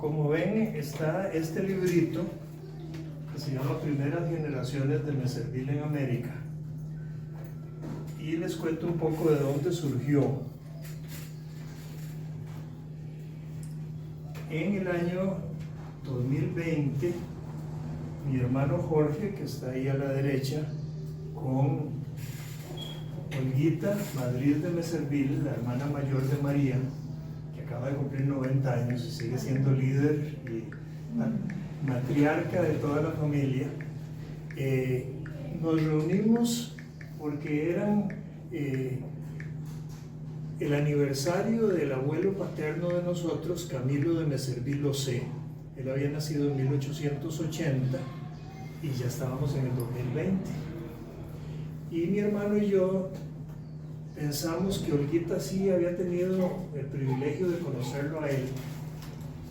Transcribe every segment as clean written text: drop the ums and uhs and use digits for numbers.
Como ven, está este librito que se llama Primeras Generaciones de Meserville en América. Y les cuento un poco de dónde surgió. En el año 2020, mi hermano Jorge, que está ahí a la derecha, con Olguita Madrid de Meserville, la hermana mayor de María, que acaba de cumplir 90 años y sigue siendo líder y matriarca de toda la familia, nos reunimos porque eran el aniversario del abuelo paterno de nosotros, Camilo de Meserville Océ. Él había nacido en 1880 y ya estábamos en el 2020. Y mi hermano y yo pensamos que Olguita sí había tenido el privilegio de conocerlo a él,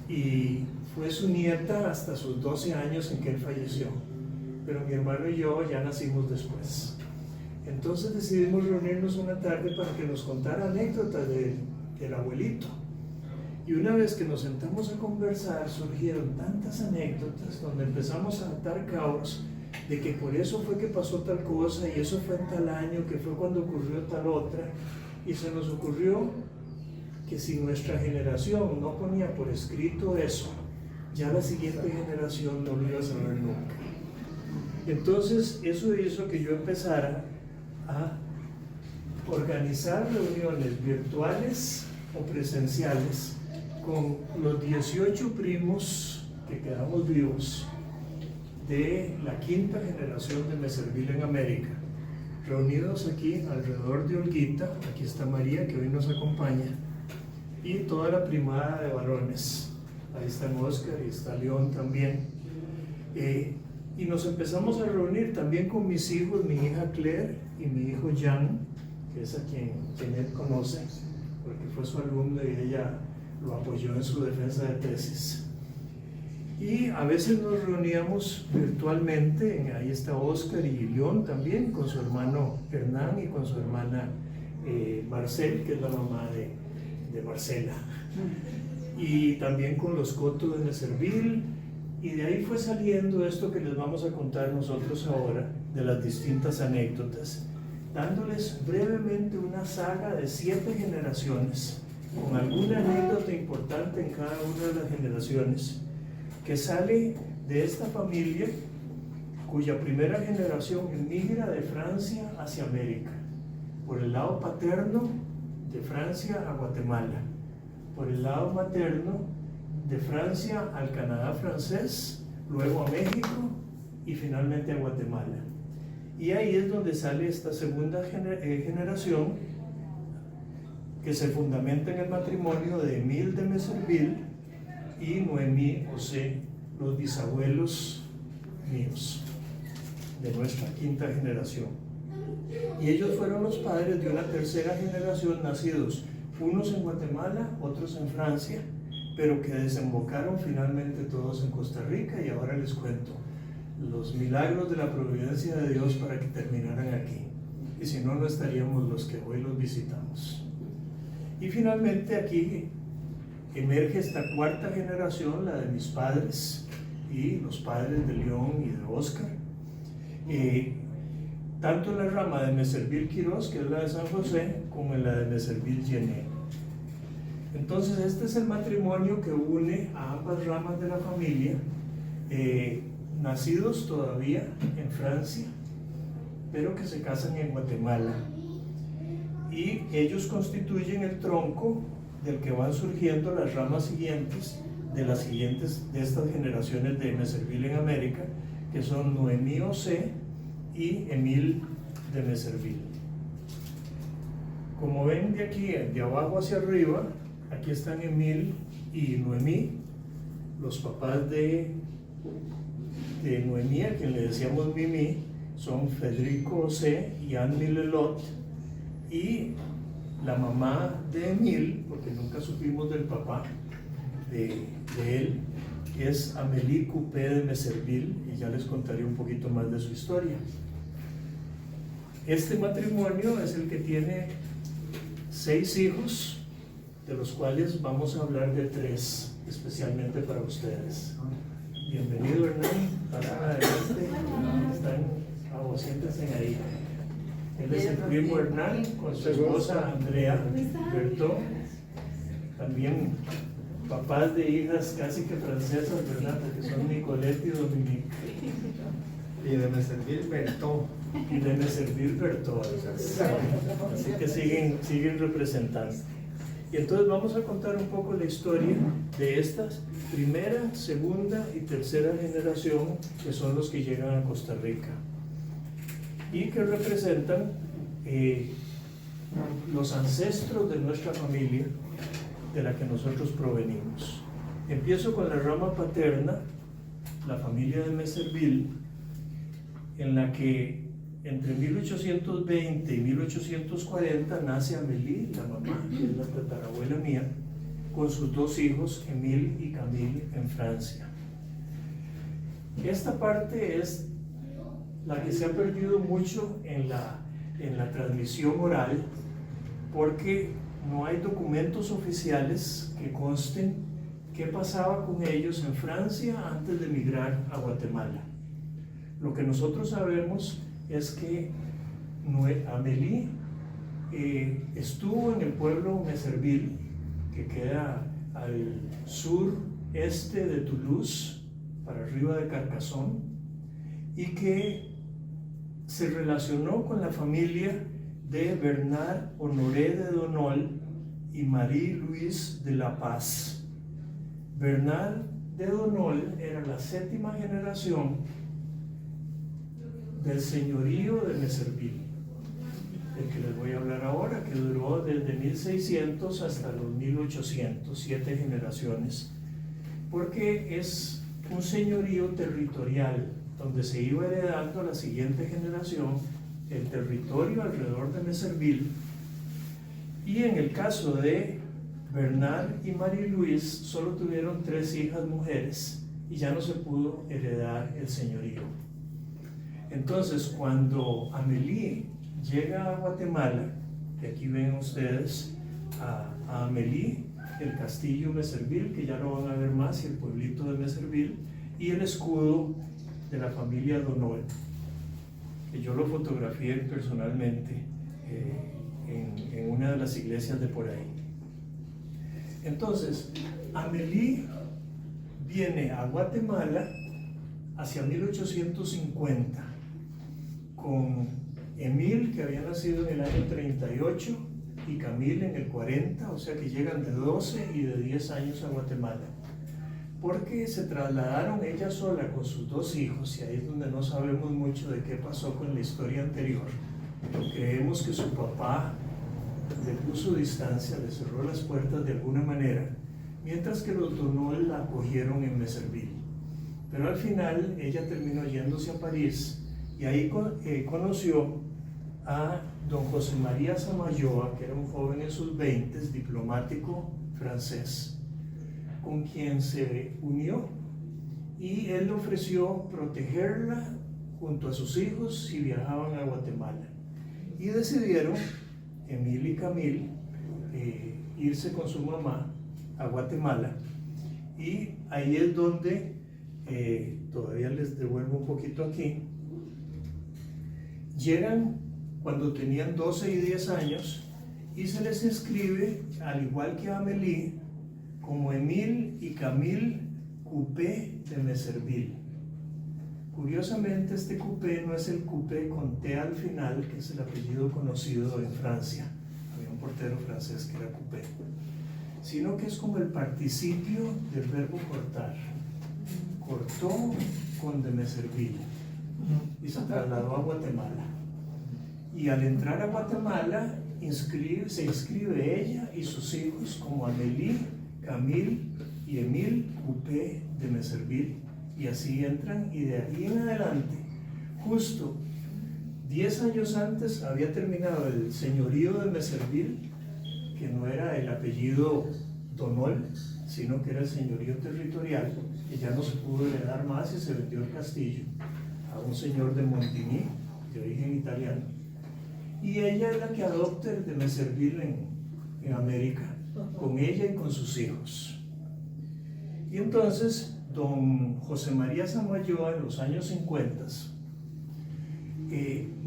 y fue su nieta hasta sus 12 años en que él falleció, pero mi hermano y yo ya nacimos después. Entonces decidimos reunirnos una tarde para que nos contara anécdotas del abuelito. Y una vez que nos sentamos a conversar, surgieron tantas anécdotas donde empezamos a atar cabos de que por eso fue que pasó tal cosa, y eso fue en tal año, que fue cuando ocurrió tal otra, y se nos ocurrió que si nuestra generación no ponía por escrito eso, ya la siguiente generación no lo iba a saber nunca. Entonces eso hizo que yo empezara a organizar reuniones virtuales o presenciales con los 18 primos que quedamos vivos de la quinta generación de Meserville en América, reunidos aquí alrededor de Olguita. Aquí está María, que hoy nos acompaña, y toda la primada de varones. Ahí están Oscar y está León también. Y nos empezamos a reunir también con mis hijos, mi hija Claire y mi hijo Jan, que es a quien él conoce, porque fue su alumno y ella lo apoyó en su defensa de tesis. Y a veces nos reuníamos virtualmente, ahí está Oscar y León también, con su hermano Hernán y con su hermana Marcel, que es la mamá de Marcela, y también con los Coto de Meserville. Y de ahí fue saliendo esto que les vamos a contar nosotros ahora, de las distintas anécdotas, dándoles brevemente una saga de 7 generaciones, con alguna anécdota importante en cada una de las generaciones, que sale de esta familia cuya primera generación emigra de Francia hacia América, por el lado paterno de Francia a Guatemala, por el lado materno de Francia al Canadá francés, luego a México y finalmente a Guatemala. Y ahí es donde sale esta segunda generación, que se fundamenta en el matrimonio de Emile de Meserville y Noemí Océ, los bisabuelos míos, de nuestra quinta generación. Y ellos fueron los padres de una tercera generación, nacidos unos en Guatemala, otros en Francia, pero que desembocaron finalmente todos en Costa Rica, y ahora les cuento los milagros de la providencia de Dios para que terminaran aquí. Y si no, no estaríamos los que hoy los visitamos. Y finalmente aquí emerge esta cuarta generación, la de mis padres y los padres de León y de Oscar, tanto en la rama de Meserville Quirós, que es la de San José, como en la de Meserville Gené. Entonces este es el matrimonio que une a ambas ramas de la familia, nacidos todavía en Francia, pero que se casan en Guatemala, y ellos constituyen el tronco del que van surgiendo las ramas siguientes de estas generaciones de Meserville en América, que son Noemí Océ y Emile de Meserville. Como ven de aquí, de abajo hacia arriba, aquí están Emile y Noemí, los papás de Noemí, a quien le decíamos Mimi, son Federico Océ y Anne Milelot, y la mamá de Emile, porque nunca supimos del papá de él, es Amélie Coupé de Meserville, y ya les contaré un poquito más de su historia. Este matrimonio es el que tiene 6 hijos, de los cuales vamos a hablar de 3 especialmente para ustedes. Bienvenido, Hernán. Pasen adelante. Siéntense ahí. Él es el primo Hernán con su esposa Andrea Bertó, también papás de hijas casi que francesas, ¿verdad? Porque son Nicolette y Dominique. Y de Meserville Bertó. Y de Meserville Bertó. Así que siguen representando. Y entonces vamos a contar un poco la historia de estas primera, segunda y tercera generación, que son los que llegan a Costa Rica y que representan los ancestros de nuestra familia, de la que nosotros provenimos. Empiezo con la rama paterna, la familia de Meserville, en la que entre 1820 y 1840 nace Amélie, la mamá, que es la tatarabuela mía, con sus 2 hijos, Émile y Camille, en Francia. Esta parte es la que se ha perdido mucho en la transmisión oral, porque no hay documentos oficiales que consten qué pasaba con ellos en Francia antes de emigrar a Guatemala. Lo que nosotros sabemos es que Amélie estuvo en el pueblo Meserville, que queda al sureste de Toulouse, para arriba de Carcassonne, y que se relacionó con la familia de Bernard Honoré de Donol y Marie-Louise de la Paz. Bernard de Donol era la 7ª generación del señorío de Meserville, del que les voy a hablar ahora, que duró desde 1600 hasta los 1800, 7 generaciones, porque es un señorío territorial donde se iba heredando a la siguiente generación el territorio alrededor de Meserville. Y en el caso de Bernard y Marie-Louise solo tuvieron 3 hijas mujeres y ya no se pudo heredar el señorío. Entonces, cuando Amélie llega a Guatemala, que aquí ven ustedes a Amélie, el castillo Meserville, que ya no van a ver más, y el pueblito de Meserville, y el escudo de la familia Donol, que yo lo fotografié personalmente en una de las iglesias de por ahí. Entonces, Amélie viene a Guatemala hacia 1850 con Émile, que había nacido en el año 38, y Camille en el 40, o sea que llegan de 12 y de 10 años a Guatemala, porque se trasladaron ella sola con sus 2 hijos, y ahí es donde no sabemos mucho de qué pasó con la historia anterior. Creemos que su papá le puso distancia, le cerró las puertas de alguna manera, mientras que los Donol la acogieron en Meserville. Pero al final ella terminó yéndose a París, y ahí conoció a don José María Samayoa, que era un joven en sus 20s, diplomático francés, con quien se unió, y él le ofreció protegerla junto a sus hijos si viajaban a Guatemala. Y decidieron, Émile y Camille, irse con su mamá a Guatemala, y ahí es donde, todavía les devuelvo un poquito aquí, llegan cuando tenían 12 y 10 años, y se les inscribe, al igual que a Amélie, como Émile y Camille Coupé de Meserville. Curiosamente, este Coupé no es el Coupé con T al final, que es el apellido conocido en Francia. Había un portero francés que era Coupé, sino que es como el participio del verbo cortar. Cortó con de Meserville y se trasladó a Guatemala. Y al entrar a Guatemala se inscribe ella y sus hijos como Amélie, Camille y Émile Coupé de Meserville, y así entran, y de ahí en adelante, justo 10 años antes, había terminado el señorío de Meserville, que no era el apellido Donol, sino que era el señorío territorial, que ya no se pudo heredar más, y se vendió el castillo a un señor de Montigny, de origen italiano, y ella es la que adopta el de Meserville en América, con ella y con sus hijos. Y entonces, don José María Samayoa, en los años 50,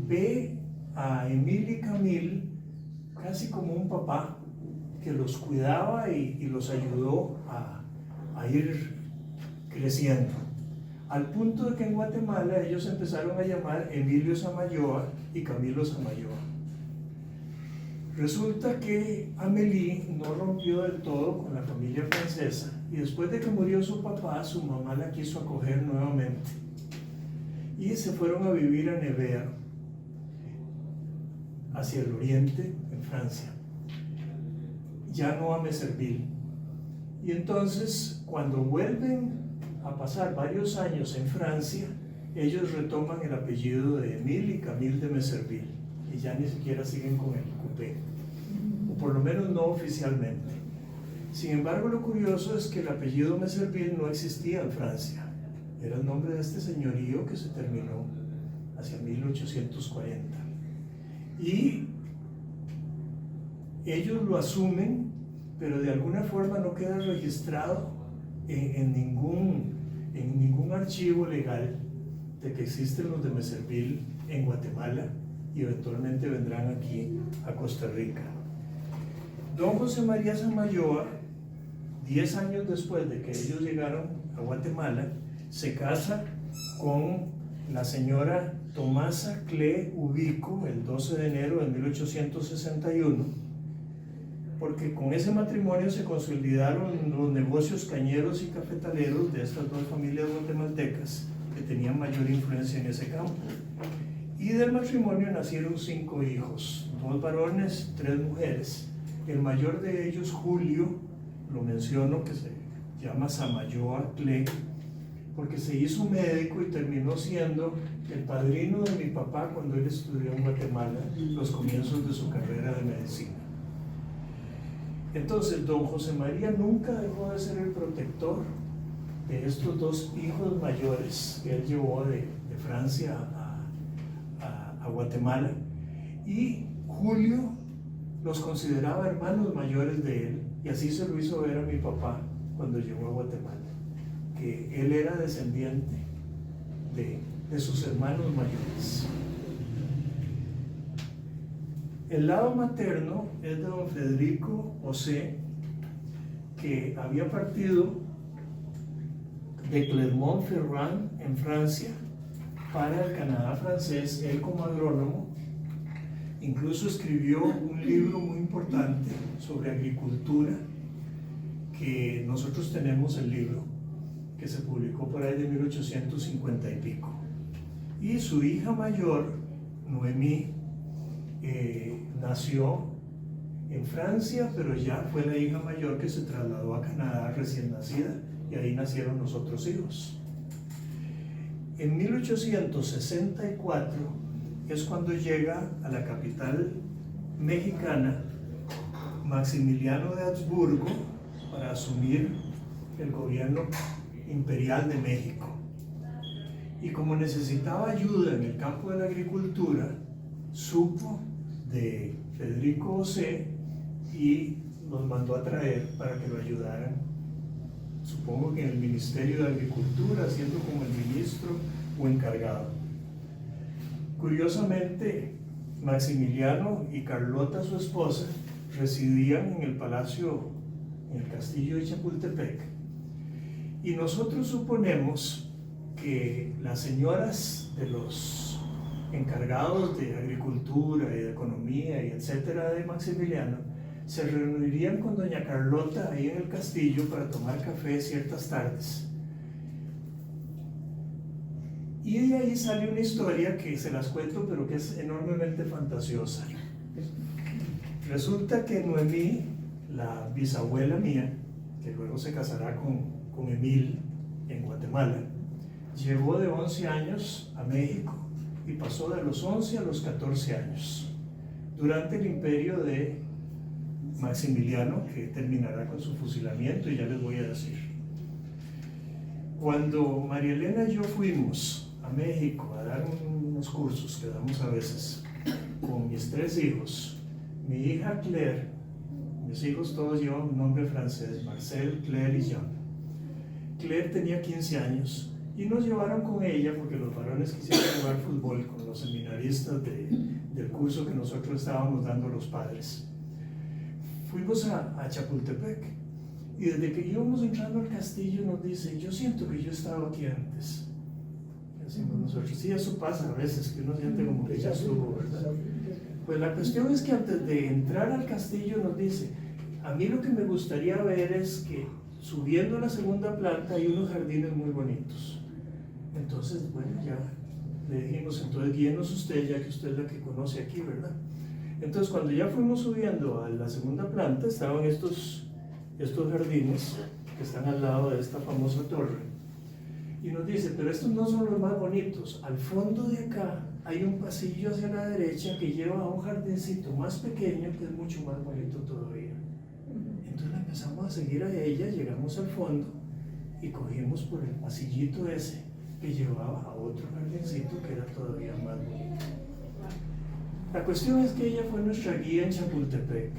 ve a Emil y Camille casi como un papá que los cuidaba y los ayudó a ir creciendo. Al punto de que en Guatemala ellos empezaron a llamar Emilio Samayoa y Camilo Samayoa. Resulta que Amélie no rompió del todo con la familia francesa y después de que murió su papá, su mamá la quiso acoger nuevamente y se fueron a vivir a Nevers, hacia el oriente, en Francia, ya no a Meserville. Y entonces, cuando vuelven a pasar varios años en Francia, ellos retoman el apellido de Emile y Camille de Meserville y ya ni siquiera siguen con el coupé, o por lo menos no oficialmente. Sin embargo, lo curioso es que el apellido Meserville no existía en Francia, era el nombre de este señorío que se terminó hacia 1840. Y ellos lo asumen, pero de alguna forma no queda registrado en ningún archivo legal de que existen los de Meserville en Guatemala y eventualmente vendrán aquí a Costa Rica. Don José María Samayoa, 10 años después de que ellos llegaron a Guatemala, se casa con la señora Tomasa Cle Ubico el 12 de enero de 1861, porque con ese matrimonio se consolidaron los negocios cañeros y cafetaleros de estas dos familias guatemaltecas que tenían mayor influencia en ese campo. Y del matrimonio nacieron 5 hijos, 2 varones, 3 mujeres. El mayor de ellos, Julio, lo menciono, que se llama Samayoa Cle, porque se hizo médico y terminó siendo el padrino de mi papá cuando él estudió en Guatemala, los comienzos de su carrera de medicina. Entonces, don José María nunca dejó de ser el protector de estos 2 hijos mayores que él llevó de Francia a Guatemala, y Julio los consideraba hermanos mayores de él, y así se lo hizo ver a mi papá cuando llegó a Guatemala, que él era descendiente de sus hermanos mayores. El lado materno es de don Federico José, que había partido de Clermont-Ferrand en Francia para el Canadá francés, él como agrónomo. Incluso escribió un libro muy importante sobre agricultura, que nosotros tenemos el libro, que se publicó por ahí de 1850 y pico. Y su hija mayor, Noemí, nació en Francia, pero ya fue la hija mayor que se trasladó a Canadá recién nacida, y ahí nacieron los otros hijos. En 1864 es cuando llega a la capital mexicana Maximiliano de Habsburgo para asumir el gobierno imperial de México. Y como necesitaba ayuda en el campo de la agricultura, supo de Federico José y los mandó a traer para que lo ayudaran, supongo que en el Ministerio de Agricultura, siendo como el ministro o encargado. Curiosamente, Maximiliano y Carlota, su esposa, residían en el palacio, en el castillo de Chapultepec, y nosotros suponemos que las señoras de los encargados de agricultura y de economía y etcétera de Maximiliano se reunirían con doña Carlota ahí en el castillo para tomar café ciertas tardes. Y de ahí sale una historia que se las cuento, pero que es enormemente fantasiosa. Resulta que Noemí, la bisabuela mía, que luego se casará con Emil en Guatemala, llegó de 11 años a México y pasó de los 11 a los 14 años durante el imperio de Maximiliano, que terminará con su fusilamiento, y ya les voy a decir. Cuando María Elena y yo fuimos a México a dar unos cursos que damos a veces con mis 3 hijos, mi hija Claire Mis hijos todos llevan un nombre francés, Marcel, Claire y Jean. Claire tenía 15 años y nos llevaron con ella porque los varones quisieron jugar fútbol con los seminaristas del curso que nosotros estábamos dando a los padres. Fuimos a Chapultepec y desde que íbamos entrando al castillo nos dice, yo siento que yo estaba aquí antes. Y decimos nosotros, sí, eso pasa a veces, que uno siente como que ya estuvo, ¿verdad? Pues la cuestión es que antes de entrar al castillo nos dice, a mí lo que me gustaría ver es que subiendo a la segunda planta hay unos jardines muy bonitos. Entonces, bueno, ya le dijimos, entonces guíenos usted, ya que usted es la que conoce aquí, ¿verdad? Entonces, cuando ya fuimos subiendo a la segunda planta, estaban estos jardines que están al lado de esta famosa torre. Y nos dice, pero estos no son los más bonitos. Al fondo de acá hay un pasillo hacia la derecha que lleva a un jardincito más pequeño que es mucho más bonito todavía. Entonces empezamos a seguir a ella, llegamos al fondo y cogimos por el pasillito ese que llevaba a otro jardincito que era todavía más bonito. La cuestión es que ella fue nuestra guía en Chapultepec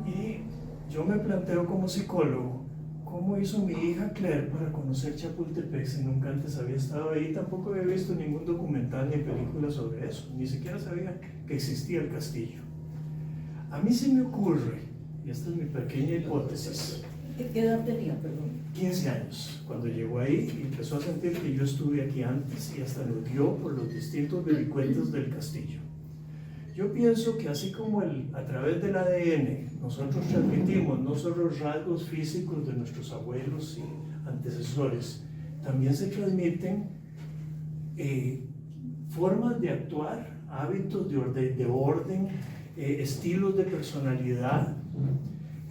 y yo me planteo como psicólogo cómo hizo mi hija Claire para conocer Chapultepec si nunca antes había estado ahí, tampoco había visto ningún documental ni película sobre eso, ni siquiera sabía que existía el castillo. A mí se me ocurre, y esta es mi pequeña hipótesis, ¿Qué edad tenía, perdón? 15 años, cuando llegó ahí y empezó a sentir que yo estuve aquí antes y hasta nos guió por los distintos vericuetos del castillo. Yo pienso que así como a través del ADN nosotros transmitimos no solo rasgos físicos de nuestros abuelos y antecesores, también se transmiten formas de actuar, hábitos de orden, estilos de personalidad.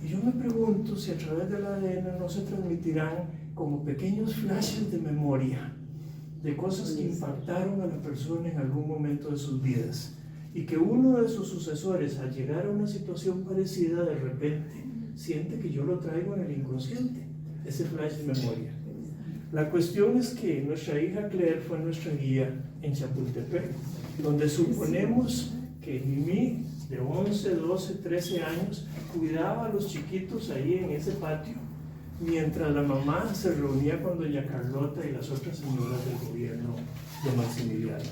Y yo me pregunto si a través del ADN no se transmitirán como pequeños flashes de memoria de cosas que impactaron a la persona en algún momento de sus vidas. Y que uno de sus sucesores, al llegar a una situación parecida, de repente siente que yo lo traigo en el inconsciente, ese flash de memoria. La cuestión es que nuestra hija Claire fue nuestra guía en Chapultepec, donde suponemos que Mimi, de 11, 12, 13 años, cuidaba a los chiquitos ahí en ese patio, mientras la mamá se reunía con doña Carlota y las otras señoras del gobierno de Maximiliano.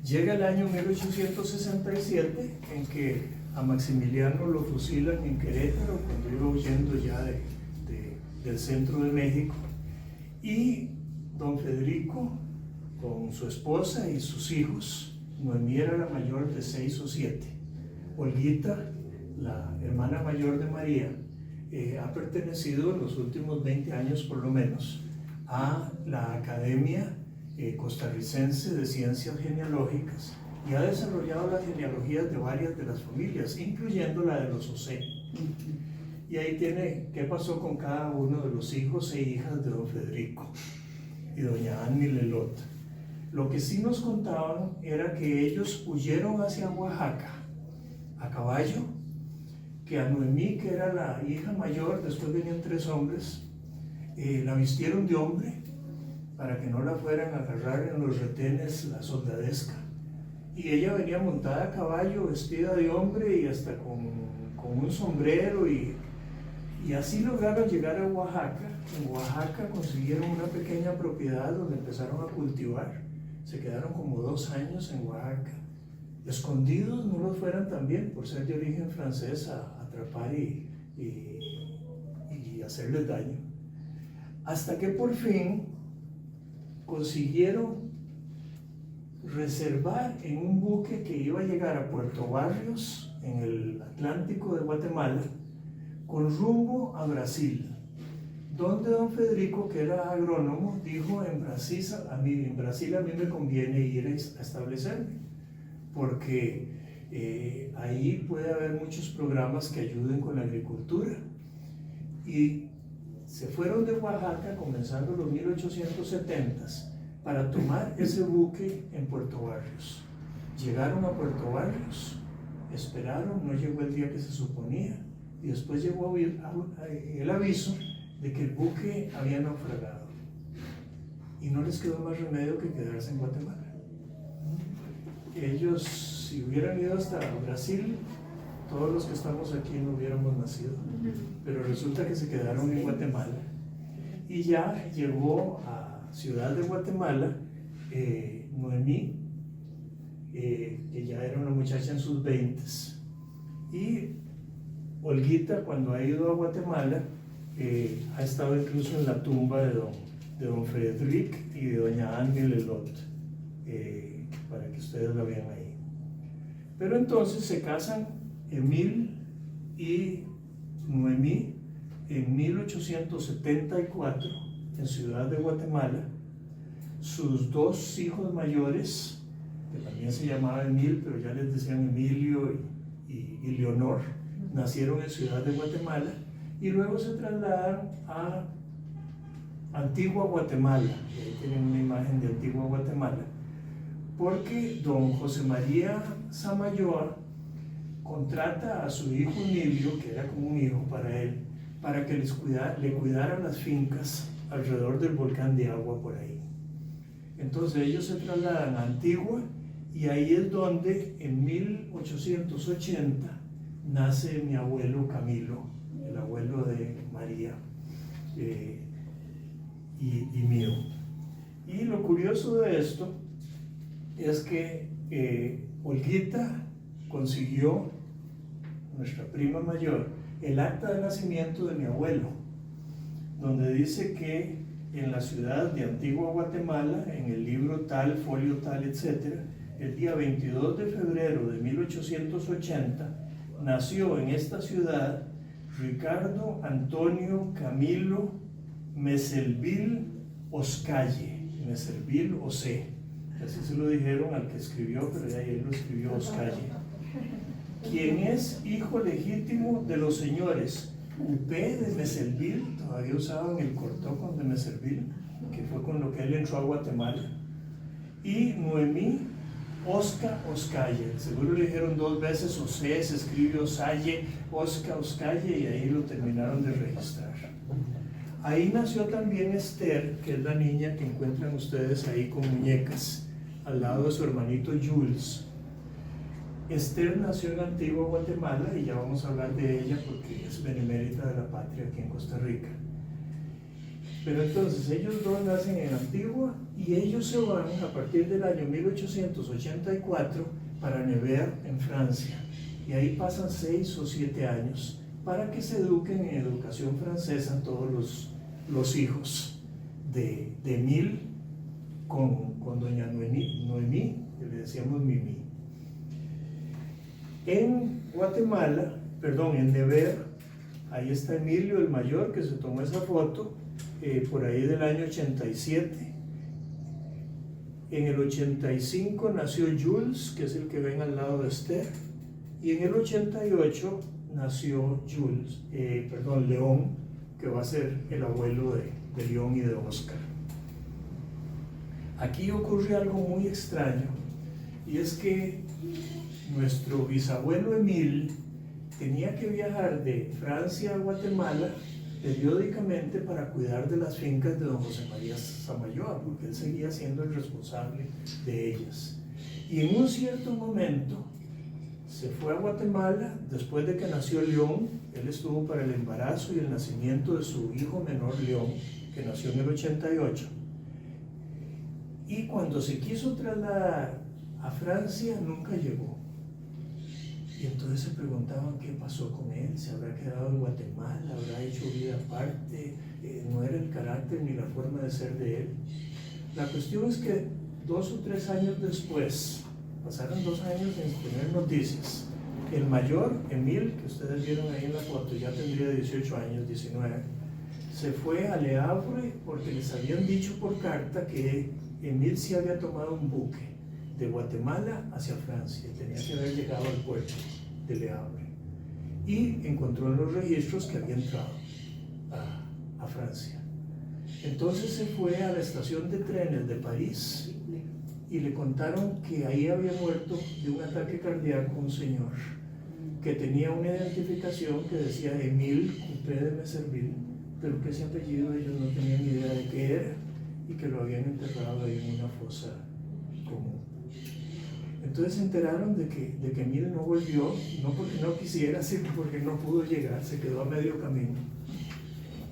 Llega el año 1867 en que a Maximiliano lo fusilan en Querétaro cuando iba huyendo ya del centro de México, y don Federico con su esposa y sus hijos, Noemí era la mayor de 6 o 7, Olguita, la hermana mayor de María, ha pertenecido en los últimos 20 años por lo menos a la Academia Costarricense de Ciencias Genealógicas y ha desarrollado las genealogías de varias de las familias, incluyendo la de los Osé. Y ahí tiene qué pasó con cada uno de los hijos e hijas de don Federico y doña Annie Lelot. Lo que sí nos contaban era que ellos huyeron hacia Oaxaca a caballo, que a Noemí, que era la hija mayor, después venían 3 hombres, la vistieron de hombre para que no la fueran a agarrar en los retenes la soldadesca. Y ella venía montada a caballo, vestida de hombre y hasta con un sombrero, y así lograron llegar a Oaxaca. En Oaxaca consiguieron una pequeña propiedad donde empezaron a cultivar. Se quedaron como 2 años en Oaxaca. Escondidos no lo fueran también, por ser de origen francés, a atrapar y hacerles daño. Hasta que por fin consiguieron reservar en un buque que iba a llegar a Puerto Barrios, en el Atlántico de Guatemala, con rumbo a Brasil, donde don Federico, que era agrónomo, dijo: en Brasil a mí me conviene ir a establecerme, porque ahí puede haber muchos programas que ayuden con la agricultura. Y se fueron de Oaxaca comenzando los 1870s para tomar ese buque en Puerto Barrios. Llegaron a Puerto Barrios, esperaron, no llegó el día que se suponía, y después llegó el aviso de que el buque había naufragado y no les quedó más remedio que quedarse en Guatemala. Ellos, si hubieran ido hasta Brasil, todos los que estamos aquí no hubiéramos nacido, pero resulta que se quedaron en Guatemala y ya llegó a Ciudad de Guatemala Noemí, que ya era una muchacha en sus 20s, y Olguita, cuando ha ido a Guatemala, ha estado incluso en la tumba de don Frederic y de doña Anne Lelot, para que ustedes la vean ahí. Pero entonces se casan Emil y Noemí en 1874 en Ciudad de Guatemala. Sus dos hijos mayores, que también se llamaba Emil, pero ya les decían Emilio y Leonor, nacieron en Ciudad de Guatemala y luego se trasladaron a Antigua Guatemala. Y ahí tienen una imagen de Antigua Guatemala, porque don José María Samayoa contrata a su hijo Emilio, que era como un hijo para él, para que le cuidara las fincas alrededor del volcán de agua por ahí. Entonces ellos se trasladan a Antigua y ahí es donde en 1880 nace mi abuelo Camilo, el abuelo de María y mío. Y lo curioso de esto es que Olguita consiguió, nuestra prima mayor, el acta de nacimiento de mi abuelo, donde dice que en la ciudad de Antigua Guatemala, en el libro tal, folio tal, etc., el día 22 de febrero de 1880, nació en esta ciudad Ricardo Antonio Camilo Meselville Oscalle, Meselville Osé, así se lo dijeron al que escribió, pero ya él lo escribió Oscalle, quien es hijo legítimo de los señores Upé de Meselville, todavía usaban el cortocon de Meselville, que fue con lo que él entró a Guatemala, y Noemí Osca Oscalle. Seguro le dijeron dos veces Osé, se escribe Osalle, Osca Oscalle, y ahí lo terminaron de registrar. Ahí nació también Esther, que es la niña que encuentran ustedes ahí con muñecas, al lado de su hermanito Jules. Esther nació en Antigua Guatemala y ya vamos a hablar de ella porque es benemérita de la patria aquí en Costa Rica. Pero entonces ellos dos nacen en Antigua y ellos se van a partir del año 1884 para Nevers en Francia, y ahí pasan 6 o 7 años para que se eduquen en educación francesa todos los hijos de Emile con doña Noemí, que le decíamos Mimi. En Guatemala, perdón, en Nevers, ahí está Emilio el mayor, que se tomó esa foto por ahí del año 87. En el 85 nació Jules, que es el que ven al lado de Esther, y en el 88 nació León, que va a ser el abuelo de León y de Oscar. Aquí ocurre algo muy extraño, y es que nuestro bisabuelo Emil tenía que viajar de Francia a Guatemala periódicamente para cuidar de las fincas de don José María Samayoa, porque él seguía siendo el responsable de ellas. Y en un cierto momento se fue a Guatemala después de que nació León. Él estuvo para el embarazo y el nacimiento de su hijo menor León, que nació en el 88. Y cuando se quiso trasladar a Francia, nunca llegó. Y entonces se preguntaban qué pasó con él, se habrá quedado en Guatemala, habrá hecho vida aparte, no era el carácter ni la forma de ser de él. La cuestión es que 2 o 3 años después, pasaron 2 años en tener noticias, el mayor, Emil, que ustedes vieron ahí en la foto, ya tendría 18 años, 19, se fue a Le Havre porque les habían dicho por carta que Emil sí había tomado un buque de Guatemala hacia Francia, tenía que haber llegado al puerto de Le Havre, y encontró en los registros que había entrado a Francia. Entonces se fue a la estación de trenes de París y le contaron que ahí había muerto de un ataque cardíaco un señor que tenía una identificación que decía Emile Coupé de Meserville, pero que ese apellido ellos no tenían idea de qué era y que lo habían enterrado ahí en una fosa común. Entonces se enteraron de que Emil no volvió, no porque no quisiera, sino porque no pudo llegar, se quedó a medio camino.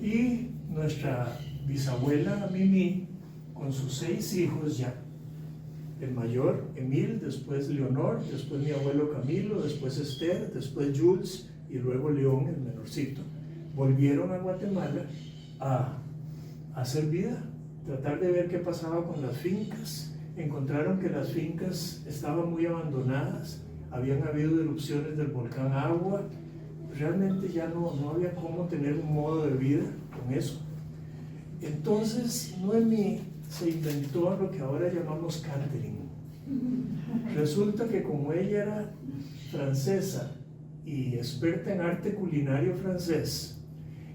Y nuestra bisabuela Mimi, con sus 6 hijos ya, el mayor Emil, después Leonor, después mi abuelo Camilo, después Esther, después Jules y luego León, el menorcito, volvieron a Guatemala a hacer vida, tratar de ver qué pasaba con las fincas. Encontraron que las fincas estaban muy abandonadas, habían habido erupciones del volcán Agua, realmente ya no había cómo tener un modo de vida con eso. Entonces Noemí se inventó lo que ahora llamamos catering. Resulta que como ella era francesa y experta en arte culinario francés,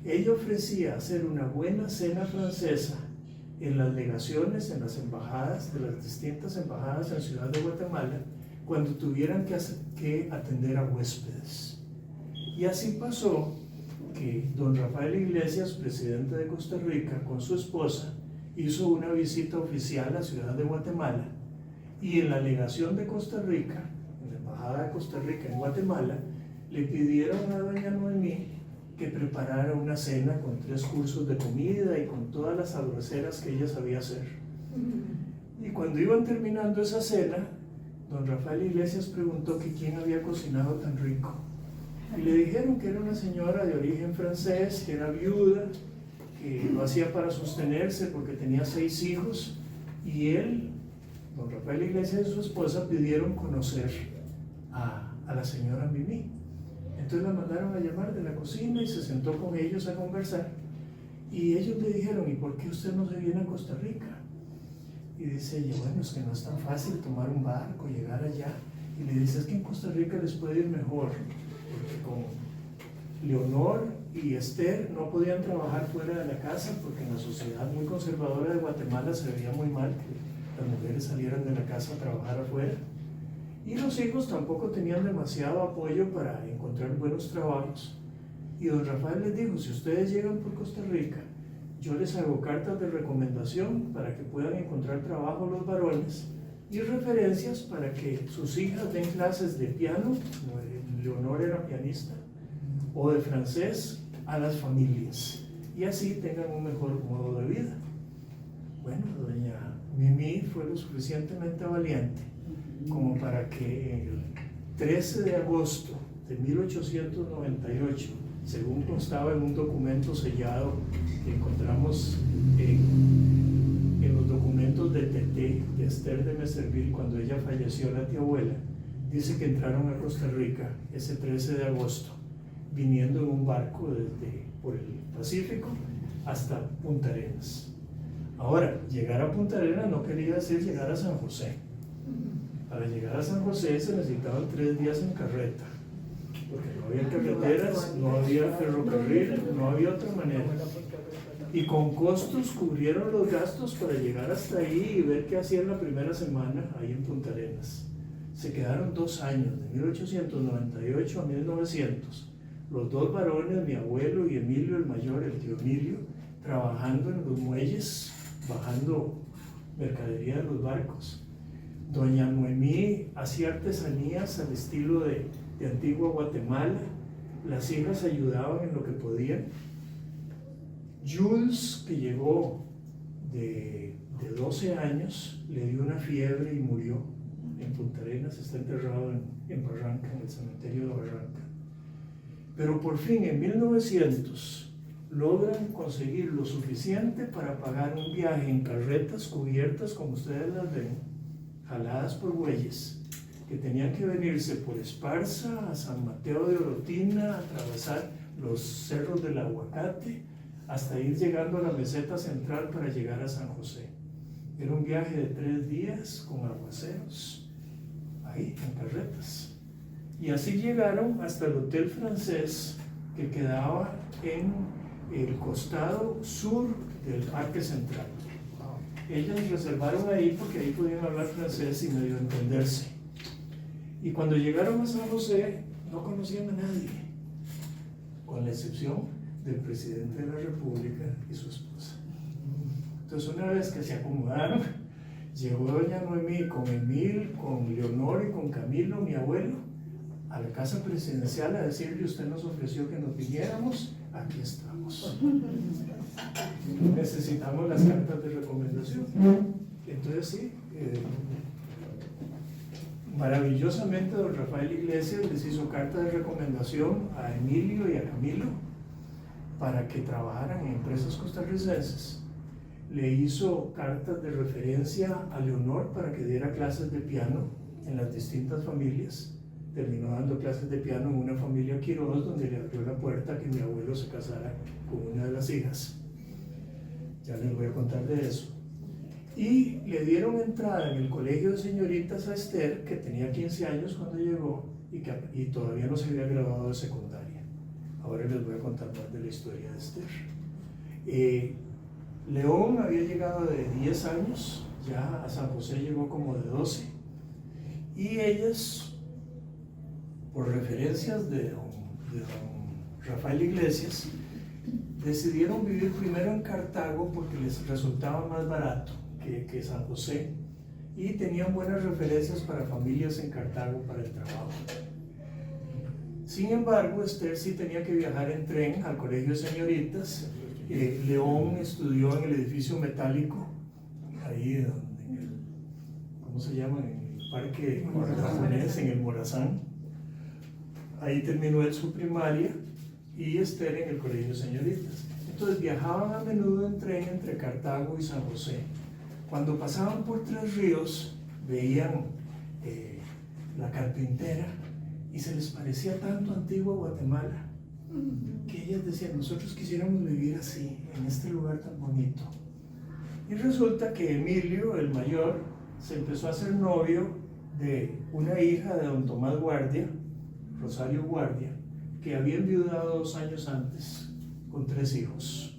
ella ofrecía hacer una buena cena francesa en las legaciones, en las embajadas, de las distintas embajadas en Ciudad de Guatemala, cuando tuvieran que atender a huéspedes. Y así pasó que don Rafael Iglesias, presidente de Costa Rica, con su esposa, hizo una visita oficial a Ciudad de Guatemala, y en la legación de Costa Rica, en la embajada de Costa Rica en Guatemala, le pidieron a doña Noemí que preparara una cena con 3 cursos de comida y con todas las sabroseras que ella sabía hacer. Y cuando iban terminando esa cena, don Rafael Iglesias preguntó que quién había cocinado tan rico. Y le dijeron que era una señora de origen francés, que era viuda, que lo hacía para sostenerse porque tenía 6 hijos, y él, don Rafael Iglesias y su esposa, pidieron conocer a la señora Mimi. Entonces la mandaron a llamar de la cocina y se sentó con ellos a conversar. Y ellos le dijeron, ¿y por qué usted no se viene a Costa Rica? Y dice ella, bueno, es que no es tan fácil tomar un barco, llegar allá. Y le dice, es que en Costa Rica les puede ir mejor, porque con Leonor y Esther no podían trabajar fuera de la casa, porque en la sociedad muy conservadora de Guatemala se veía muy mal que las mujeres salieran de la casa a trabajar afuera. Y los hijos tampoco tenían demasiado apoyo para encontrar buenos trabajos. Y don Rafael les dijo, si ustedes llegan por Costa Rica, yo les hago cartas de recomendación para que puedan encontrar trabajo los varones y referencias para que sus hijas den clases de piano, Leonor era pianista, o de francés a las familias, y así tengan un mejor modo de vida. Bueno, doña Mimi fue lo suficientemente valiente como para que el 13 de agosto de 1898, según constaba en un documento sellado que encontramos en los documentos de Teté, de Esther de Meserville, cuando ella falleció, la tía abuela, dice que entraron a Costa Rica ese 13 de agosto, viniendo en un barco por el Pacífico hasta Punta Arenas. Ahora, llegar a Punta Arenas no quería decir llegar a San José. Para llegar a San José se necesitaban 3 días en carreta, porque no había carreteras, no había ferrocarril, no había otra manera. Y con costos cubrieron los gastos para llegar hasta ahí y ver qué hacían la primera semana ahí en Punta Arenas. Se quedaron 2 años, de 1898 a 1900, los 2 varones, mi abuelo y Emilio, el mayor, el tío Emilio, trabajando en los muelles, bajando mercadería de los barcos. Doña Noemí hacía artesanías al estilo de antigua Guatemala, las hijas ayudaban en lo que podían. Jules, que llegó de 12 años, le dio una fiebre y murió en Punta Arenas, está enterrado en Barranca, en el cementerio de Barranca. Pero por fin, en 1900, logran conseguir lo suficiente para pagar un viaje en carretas cubiertas, como ustedes las ven, jaladas por bueyes, que tenían que venirse por Esparza a San Mateo de Orotina, atravesar los cerros del Aguacate, hasta ir llegando a la meseta central para llegar a San José. Era un viaje de 3 días con aguaceros, ahí en carretas. Y así llegaron hasta el Hotel Francés, que quedaba en el costado sur del Parque Central. Ellas reservaron ahí porque ahí podían hablar francés y medio entenderse. Y cuando llegaron a San José, no conocían a nadie, con la excepción del presidente de la República y su esposa. Entonces, una vez que se acomodaron, Llegó doña Noemí con Emil, con Leonor y con Camilo, mi abuelo, a la casa presidencial a decirle: usted nos ofreció que nos viniéramos, aquí estamos. Necesitamos las cartas de recomendación. Entonces sí, maravillosamente don Rafael Iglesias les hizo carta de recomendación a Emilio y a Camilo para que trabajaran en empresas costarricenses. Le hizo cartas de referencia a Leonor para que diera clases de piano en las distintas familias. Terminó dando clases de piano en una familia Quiroz, donde le abrió la puerta a que mi abuelo se casara con una de las hijas. Ya les voy a contar de eso. Y le dieron entrada en el colegio de señoritas a Esther, que tenía 15 años cuando llegó y todavía no se había graduado de secundaria. Ahora les voy a contar más de la historia de Esther. León había llegado de 10 años, ya a San José llegó como de 12, y ellas, por referencias de don Rafael Iglesias, decidieron vivir primero en Cartago porque les resultaba más barato que San José, y tenían buenas referencias para familias en Cartago para el trabajo. Sin embargo, Esther sí tenía que viajar en tren al colegio de señoritas. León estudió en el edificio metálico, ahí ¿cómo se llama? En el parque japonés, en el Morazán. Ahí terminó él su primaria, y Esther en el colegio de señoritas. Entonces viajaban a menudo en tren entre Cartago y San José. Cuando pasaban por Tres Ríos, veían la Carpintera y se les parecía tanto Antigua Guatemala que ellas decían: nosotros quisiéramos vivir así, en este lugar tan bonito. Y resulta que Emilio, el mayor, se empezó a hacer novio de una hija de don Tomás Guardia, Rosario Guardia, que había enviudado 2 años antes con 3 hijos.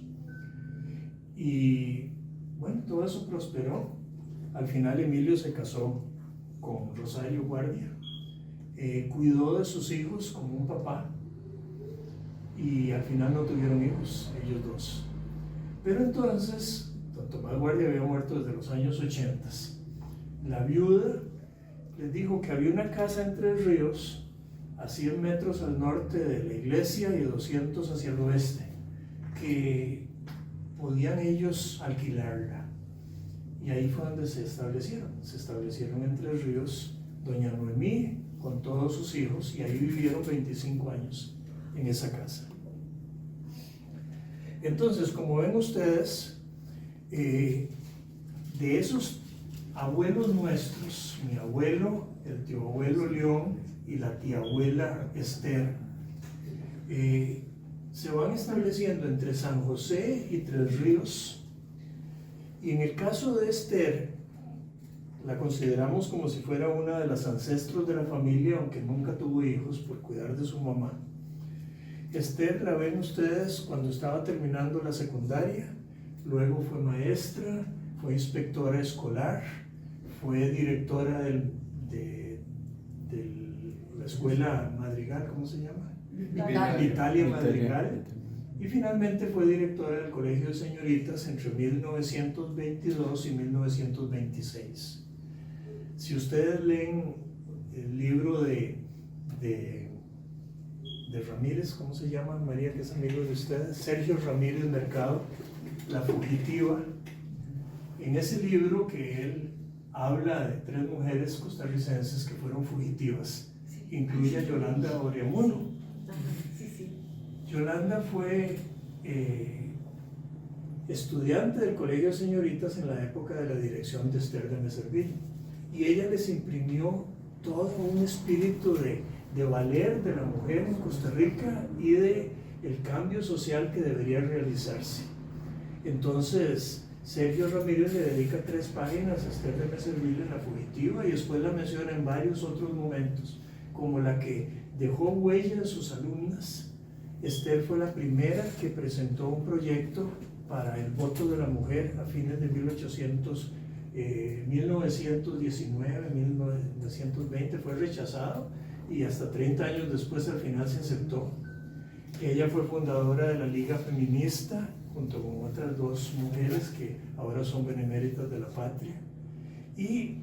Y bueno, todo eso prosperó. Al final Emilio se casó con Rosario Guardia, cuidó de sus hijos como un papá, y al final no tuvieron hijos, ellos 2. Pero entonces, don Tomás Guardia había muerto desde los años 80. La viuda les dijo que había una casa en Tres Ríos, a 100 metros al norte de la iglesia y 200 hacia el oeste, que podían ellos alquilarla. Y ahí fue donde se establecieron. Se establecieron en Tres Ríos doña Noemí con todos sus hijos, y ahí vivieron 25 años en esa casa. Entonces, como ven ustedes, de esos abuelos nuestros, mi abuelo, el tío abuelo León y la tía abuela Esther, se van estableciendo entre San José y Tres Ríos. Y en el caso de Esther, la consideramos como si fuera una de las ancestros de la familia, aunque nunca tuvo hijos por cuidar de su mamá. Esther la ven ustedes cuando estaba terminando la secundaria, luego fue maestra, fue inspectora escolar, fue directora de la escuela Madrigal, ¿cómo se llama? Italia Madrigal, y finalmente fue directora del colegio de señoritas entre 1922 y 1926. Si ustedes leen el libro de Ramírez, ¿cómo se llama, María, que es amigo de ustedes? Sergio Ramírez Mercado, La fugitiva. En ese libro que él habla de 3 mujeres costarricenses que fueron fugitivas, incluye a Yolanda Oriamuno. Yolanda fue estudiante del colegio de señoritas en la época de la dirección de Esther de Meserville, y ella les imprimió todo un espíritu de valer de la mujer en Costa Rica y de el cambio social que debería realizarse. Entonces Sergio Ramírez le dedica 3 páginas a Esther de Meserville en La fugitiva, y después la menciona en varios otros momentos como la que dejó huella en sus alumnas. Esther fue la primera que presentó un proyecto para el voto de la mujer a fines de 1919, 1920, fue rechazado, y hasta 30 años después al final se aceptó. Ella fue fundadora de la Liga Feminista junto con otras 2 mujeres que ahora son beneméritas de la patria, Y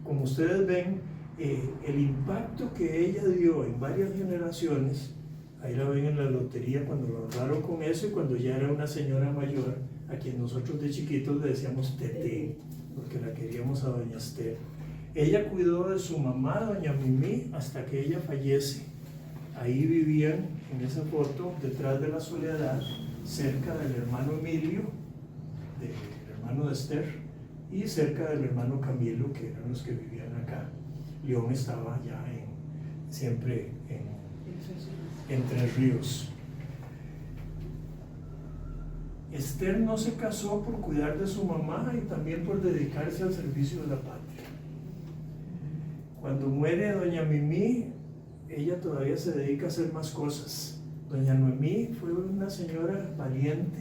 como ustedes ven, el impacto que ella dio en varias generaciones, ahí la ven en la lotería cuando lo honraron con eso, y cuando ya era una señora mayor, a quien nosotros de chiquitos le decíamos Tete, porque la queríamos a doña Esther. Ella cuidó de su mamá, doña Mimí, hasta que ella fallece. Ahí vivían, en esa foto, detrás de la Soledad, cerca del hermano Emilio, del hermano de Esther, y cerca del hermano Camilo, que eran los que vivían acá. León estaba ya siempre en Tres Ríos. Esther no se casó por cuidar de su mamá y también por dedicarse al servicio de la patria. Cuando muere doña Mimí, ella todavía se dedica a hacer más cosas. Doña Noemí fue una señora valiente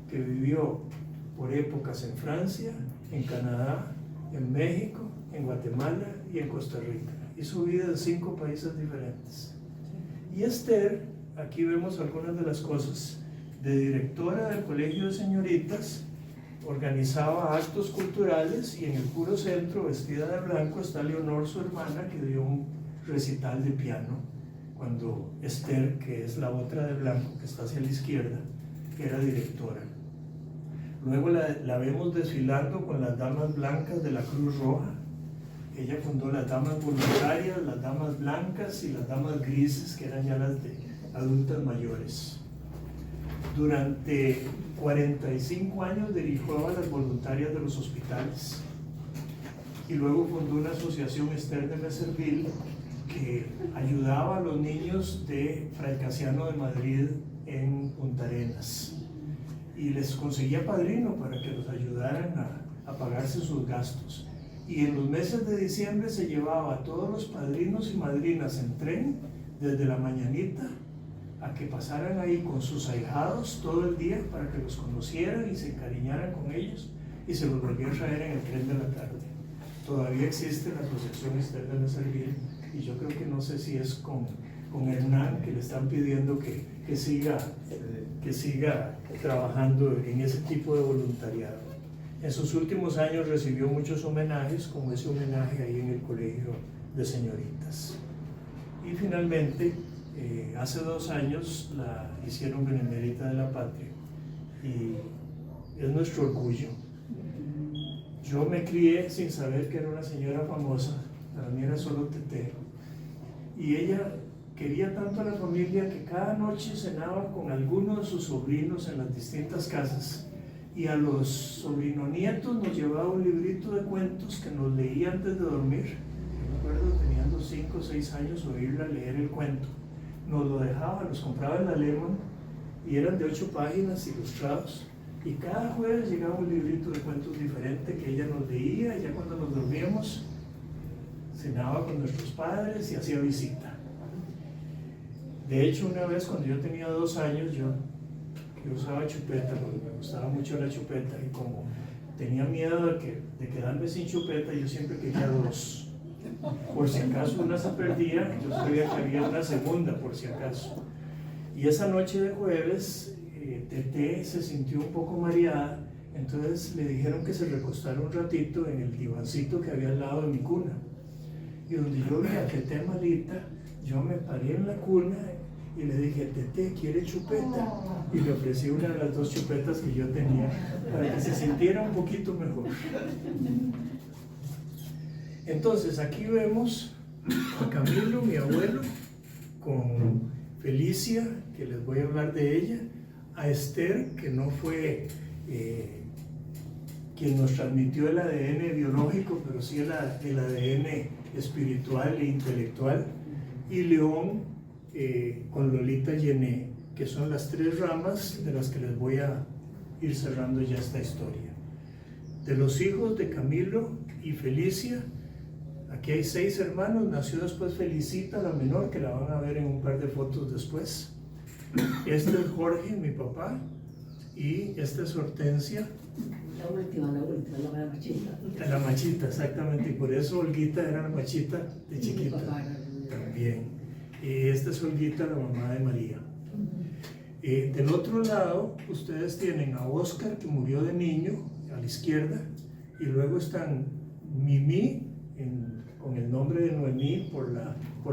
que vivió por épocas en Francia, en Canadá, en México, en Guatemala y en Costa Rica. Hizo vida en 5 países diferentes. Y Esther, aquí vemos algunas de las cosas, de directora del Colegio de Señoritas, organizaba actos culturales, y en el puro centro, vestida de blanco, está Leonor, su hermana, que dio un recital de piano, cuando Esther, que es la otra de blanco, que está hacia la izquierda, era directora. Luego la vemos desfilando con las damas blancas de la Cruz Roja. Ella fundó las damas voluntarias, las damas blancas y las damas grises, que eran ya las de adultas mayores. Durante 45 años dirigió a las voluntarias de los hospitales, y luego fundó una asociación, Esther de Meserville, que ayudaba a los niños de Fray Casiano de Madrid en Punta Arenas, y les conseguía padrino para que los ayudaran a pagarse sus gastos. Y en los meses de diciembre se llevaba a todos los padrinos y madrinas en tren desde la mañanita a que pasaran ahí con sus ahijados todo el día para que los conocieran y se encariñaran con ellos, y se los volvía a traer en el tren de la tarde. Todavía existe la asociación Esther de Meserville, y yo creo que no sé si es con Hernán, que le están pidiendo que siga trabajando en ese tipo de voluntariado. En sus últimos años recibió muchos homenajes, como ese homenaje ahí en el Colegio de Señoritas. Y finalmente, hace 2 años la hicieron benemérita de la patria, y es nuestro orgullo. Yo me crié sin saber que era una señora famosa, para mí era solo Tete, y ella quería tanto a la familia que cada noche cenaba con alguno de sus sobrinos en las distintas casas, y a los sobrinonietos nos llevaba un librito de cuentos que nos leía antes de dormir. Yo me acuerdo, teniendo 5 o 6 años, oírla leer el cuento. Nos lo dejaba, los compraba en la Lehman, y eran de 8 páginas ilustrados, y cada jueves llegaba un librito de cuentos diferente que ella nos leía, y ya cuando nos dormíamos cenaba con nuestros padres y hacía visita. De hecho, una vez cuando yo tenía 2 años, yo usaba chupeta, porque me gustaba mucho la chupeta, y como tenía miedo de quedarme sin chupeta, yo siempre quería 2. Por si acaso una se perdía, yo sabía que había una segunda, por si acaso. Y esa noche de jueves, Tete se sintió un poco mareada, entonces le dijeron que se recostara un ratito en el divancito que había al lado de mi cuna. Y donde yo vi a Tete malita, yo me paré en la cuna y le dije: Tete, ¿quiere chupeta? Y le ofrecí una de las 2 chupetas que yo tenía para que se sintiera un poquito mejor. Entonces aquí vemos a Camilo, mi abuelo, con Felicia, que les voy a hablar de ella, a Esther, que no fue quien nos transmitió el ADN biológico, pero sí el ADN espiritual e intelectual, y León con Lolita Yené, que son las 3 ramas de las que les voy a ir cerrando ya esta historia. De los hijos de Camilo y Felicia, aquí hay 6 hermanos. Nació después Felicita, la menor, que la van a ver en un par de fotos después. Este es Jorge, mi papá, y esta es Hortensia. La última, la machita. La machita, exactamente, y por eso Olguita era la machita de chiquita. Mi papá también. Y esta es Olguita, la mamá de María. Del otro lado, ustedes tienen a Oscar, que murió de niño, a la izquierda, y luego están Mimi, con el nombre de Noemí por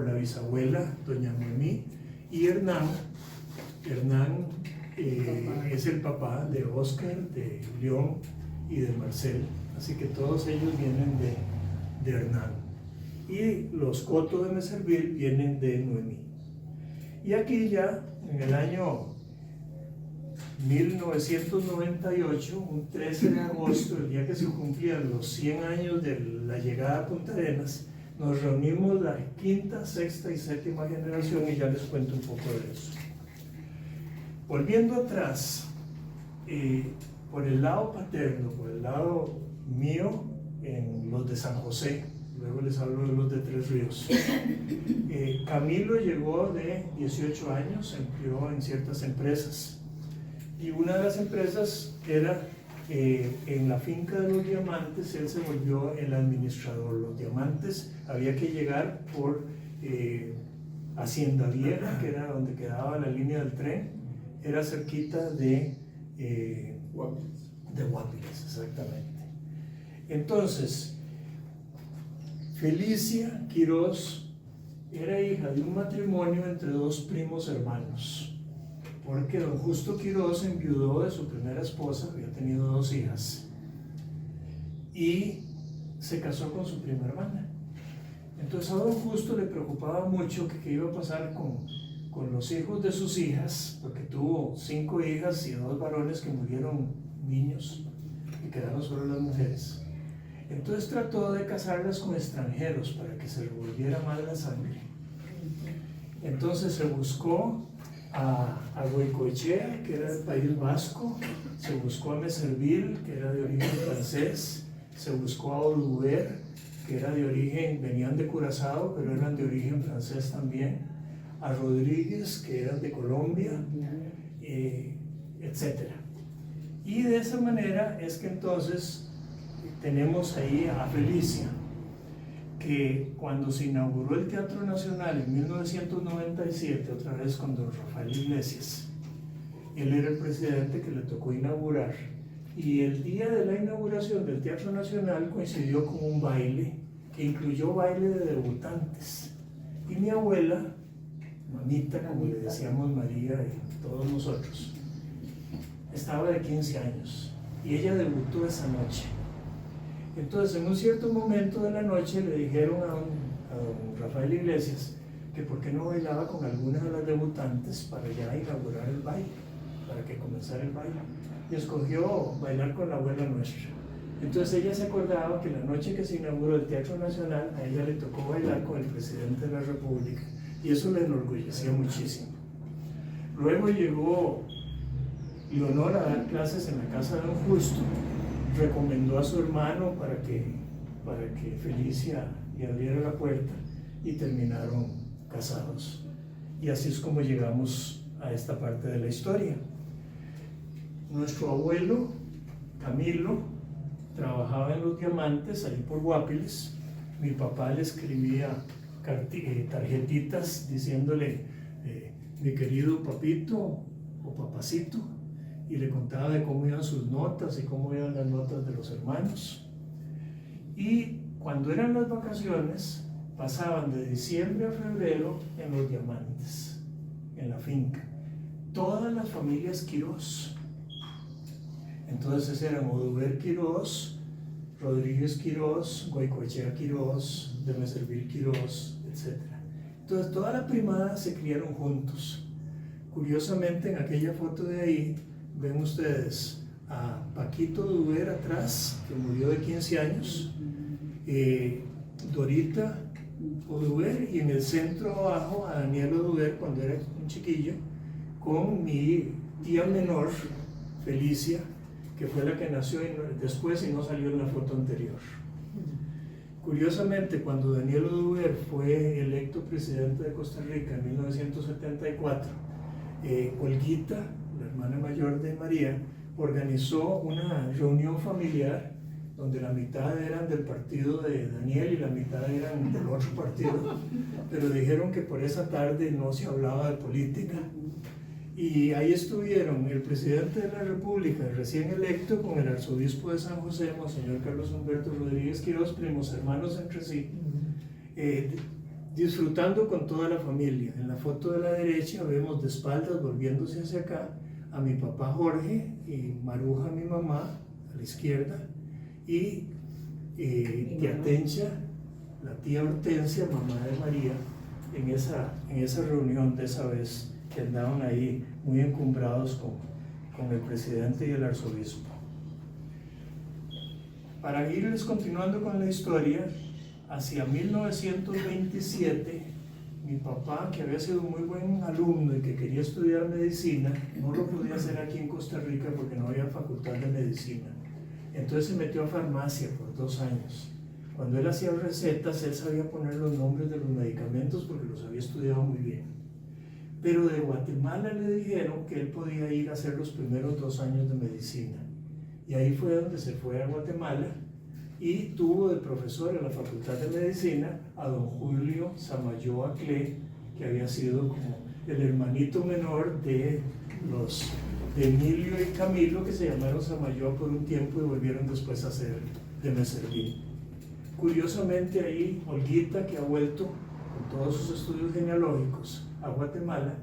la bisabuela, doña Noemí, y Hernán. Hernán es el papá de Oscar, de León y de Marcel, así que todos ellos vienen de Hernán. Y los Coto de Meservil vienen de Noemí. Y aquí ya, en el año 1998, un 13 de agosto, el día que se cumplían los 100 años de la llegada a Punta Arenas, nos reunimos la quinta, sexta y séptima generación y ya les cuento un poco de eso. Volviendo atrás, por el lado paterno, por el lado mío, en los de San José, luego les hablo de los de Tres Ríos. Camilo llegó de 18 años, empleó en ciertas empresas. Y una de las empresas era en la finca de los Diamantes, él se volvió el administrador. Los Diamantes había que llegar por Hacienda Vieja, que era donde quedaba la línea del tren, era cerquita de Guapiles, exactamente. Entonces, Felicia Quirós era hija de un matrimonio entre dos primos hermanos, porque don Justo Quirós enviudó de su primera esposa, había tenido 2 hijas, y se casó con su prima hermana. Entonces a don Justo le preocupaba mucho que qué iba a pasar con los hijos de sus hijas, porque tuvo 5 hijas y 2 varones que murieron niños y quedaron solo las mujeres. Entonces trató de casarlas con extranjeros para que se revolviera más la sangre. Entonces se buscó a Goicoechea, que era del País Vasco, se buscó a Meservil, que era de origen francés, se buscó a Oduber, que era de origen, venían de Curazao, pero eran de origen francés también, a Rodríguez, que eran de Colombia, etc. Y de esa manera es que entonces tenemos ahí a Felicia, que cuando se inauguró el Teatro Nacional en 1997, otra vez con don Rafael Iglesias, él era el presidente que le tocó inaugurar, y el día de la inauguración del Teatro Nacional coincidió con un baile que incluyó baile de debutantes, y mi abuela, mamita, como le decíamos María y todos nosotros, estaba de 15 años y ella debutó esa noche. Entonces, en un cierto momento de la noche le dijeron a don Rafael Iglesias que por qué no bailaba con algunas de las debutantes para ya inaugurar el baile, para que comenzara el baile. Y escogió bailar con la abuela nuestra. Entonces ella se acordaba que la noche que se inauguró el Teatro Nacional, a ella le tocó bailar con el presidente de la República, y eso le enorgullecía muchísimo. Luego llegó Leonor a dar clases en la casa de don Justo, recomendó a su hermano para que Felicia le abriera la puerta, y terminaron casados. Y así es como llegamos a esta parte de la historia. Nuestro abuelo, Camilo, trabajaba en los Diamantes, ahí por Guapiles. Mi papá le escribía tarjetitas diciéndole mi querido papito o papacito, y le contaba de cómo iban sus notas y cómo iban las notas de los hermanos. Y cuando eran las vacaciones, pasaban de diciembre a febrero en los Diamantes, en la finca. Todas las familias Quirós. Entonces eran Oduber Quirós, Rodríguez Quirós, Goicoechea Quirós, de Meservil Quirós, etc. Entonces toda la primada se criaron juntos. Curiosamente, en aquella foto de ahí ven ustedes a Paquito Oduber atrás, que murió de 15 años, Dorita Oduber, y en el centro abajo a Daniel Oduber cuando era un chiquillo, con mi tía menor, Felicia, que fue la que nació después y no salió en la foto anterior. Curiosamente, cuando Daniel Oduber fue electo presidente de Costa Rica en 1974, Olguita, la hermana mayor de María, organizó una reunión familiar donde la mitad eran del partido de Daniel y la mitad eran del otro partido, pero dijeron que por esa tarde no se hablaba de política, Y ahí estuvieron el presidente de la República recién electo con el arzobispo de San José, Monseñor Carlos Humberto Rodríguez Quirós, primos hermanos entre sí, disfrutando con toda la familia. En la foto de la derecha vemos de espaldas, volviéndose hacia acá, a mi papá Jorge y Maruja, mi mamá, a la izquierda, y tía Tencha, la tía Hortensia, mamá de María, en esa reunión de esa vez, que andaban ahí muy encumbrados con el presidente y el arzobispo. Para irles continuando con la historia, hacia 1927, mi papá, que había sido un muy buen alumno y que quería estudiar medicina, no lo podía hacer aquí en Costa Rica porque no había facultad de medicina. Entonces se metió a farmacia por 2 años. Cuando él hacía recetas, él sabía poner los nombres de los medicamentos porque los había estudiado muy bien. Pero de Guatemala le dijeron que él podía ir a hacer los primeros 2 años de medicina. Y ahí fue donde se fue a Guatemala y tuvo de profesor en la Facultad de Medicina a don Julio Samayoa Cle, que había sido como el hermanito menor de Emilio y Camilo, que se llamaron Samayoa por un tiempo y volvieron después a ser de Meservil. Curiosamente ahí, Olguita, que ha vuelto con todos sus estudios genealógicos a Guatemala,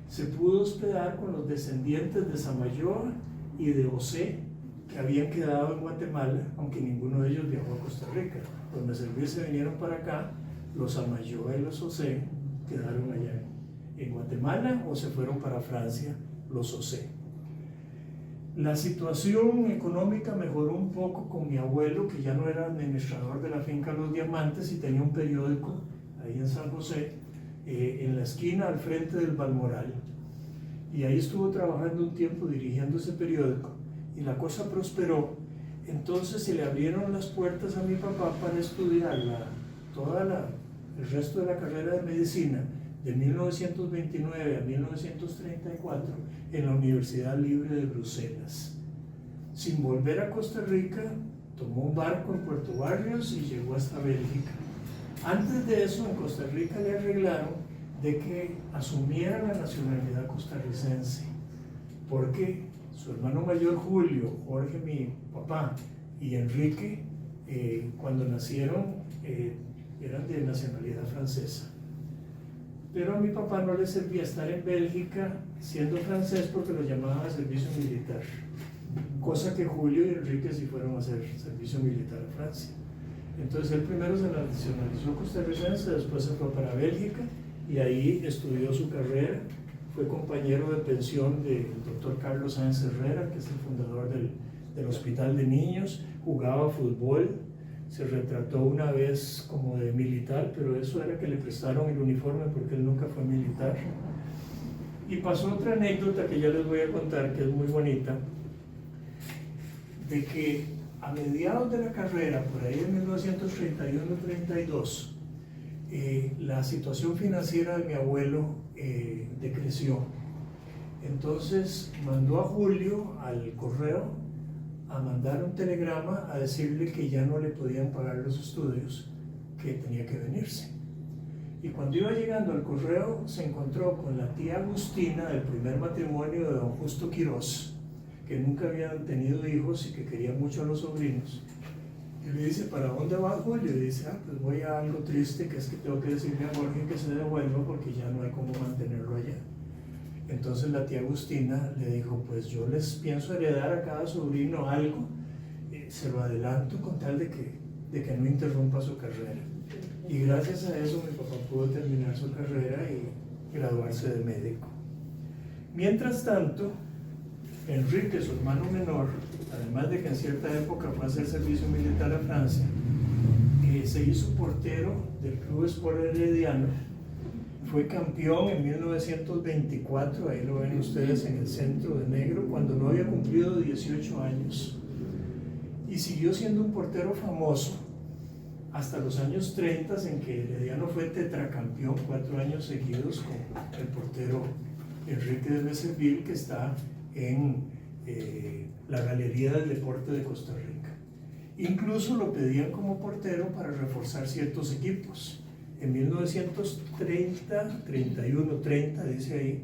se pudo hospedar con los descendientes de Samayoa y de José, que habían quedado en Guatemala, aunque ninguno de ellos viajó a Costa Rica. Los Meservil se vinieron para acá, los Samayoa y los José quedaron allá en Guatemala o se fueron para Francia, los José. La situación económica mejoró un poco con mi abuelo, que ya no era administrador de la finca Los Diamantes y tenía un periódico ahí en San José, en la esquina al frente del Balmoral. Y ahí estuvo trabajando un tiempo dirigiendo ese periódico y la cosa prosperó. Entonces se le abrieron las puertas a mi papá para estudiar el resto de la carrera de medicina de 1929 a 1934 en la Universidad Libre de Bruselas. Sin volver a Costa Rica, tomó un barco en Puerto Barrios y llegó hasta Bélgica. Antes de eso, en Costa Rica le arreglaron de que asumiera la nacionalidad costarricense, porque su hermano mayor Julio, Jorge, mi papá, y Enrique, cuando nacieron, eran de nacionalidad francesa. Pero a mi papá no le servía estar en Bélgica siendo francés porque lo llamaban a servicio militar, cosa que Julio y Enrique sí fueron a hacer servicio militar a Francia. Entonces él primero se nacionalizó costarricense, después se fue para Bélgica y ahí estudió su carrera. Fue compañero de pensión del doctor Carlos Sáenz Herrera, que es el fundador del Hospital de Niños. Jugaba fútbol, se retrató una vez como de militar, pero eso era que le prestaron el uniforme porque él nunca fue militar. Y pasó otra anécdota que ya les voy a contar, que es muy bonita, de que a mediados de la carrera, por ahí en 1931-32, la situación financiera de mi abuelo decreció. Entonces mandó a Julio al correo a mandar un telegrama a decirle que ya no le podían pagar los estudios, que tenía que venirse. Y cuando iba llegando al correo se encontró con la tía Agustina del primer matrimonio de don Justo Quirós, que nunca habían tenido hijos y que querían mucho a los sobrinos. Y le dice, ¿para dónde va Julio? Y dice, pues voy a algo triste, que es que tengo que decirle a Jorge que se devuelva porque ya no hay cómo mantenerlo allá. Entonces la tía Agustina le dijo, pues yo les pienso heredar a cada sobrino algo, se lo adelanto con tal de que no interrumpa su carrera. Y gracias a eso mi papá pudo terminar su carrera y graduarse de médico. Mientras tanto, Enrique, su hermano menor, además de que en cierta época fue a hacer servicio militar a Francia, se hizo portero del Club Sport Herediano, fue campeón en 1924, ahí lo ven ustedes en el centro de negro, cuando no había cumplido 18 años, y siguió siendo un portero famoso hasta los años 30, en que Herediano fue tetracampeón 4 años seguidos con el portero Enrique de Meservil, que está en la Galería del Deporte de Costa Rica. Incluso lo pedían como portero para reforzar ciertos equipos. En 1930, 31, 30, dice ahí,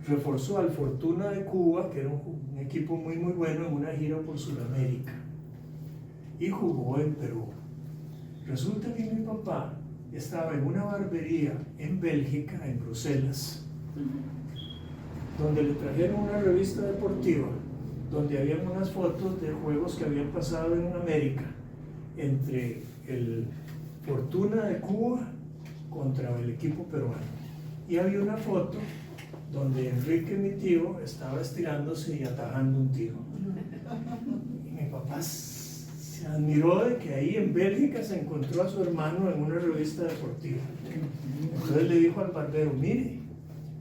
reforzó al Fortuna de Cuba, que era un equipo muy bueno, en una gira por Sudamérica, y jugó en Perú. Resulta que mi papá estaba en una barbería en Bélgica, en Bruselas, donde le trajeron una revista deportiva, donde habían unas fotos de juegos que habían pasado en América, entre el Fortuna de Cuba contra el equipo peruano. Y había una foto donde Enrique, mi tío, estaba estirándose y atajando un tiro. Y mi papá se admiró de que ahí en Bélgica se encontró a su hermano en una revista deportiva. Entonces le dijo al barbero: mire,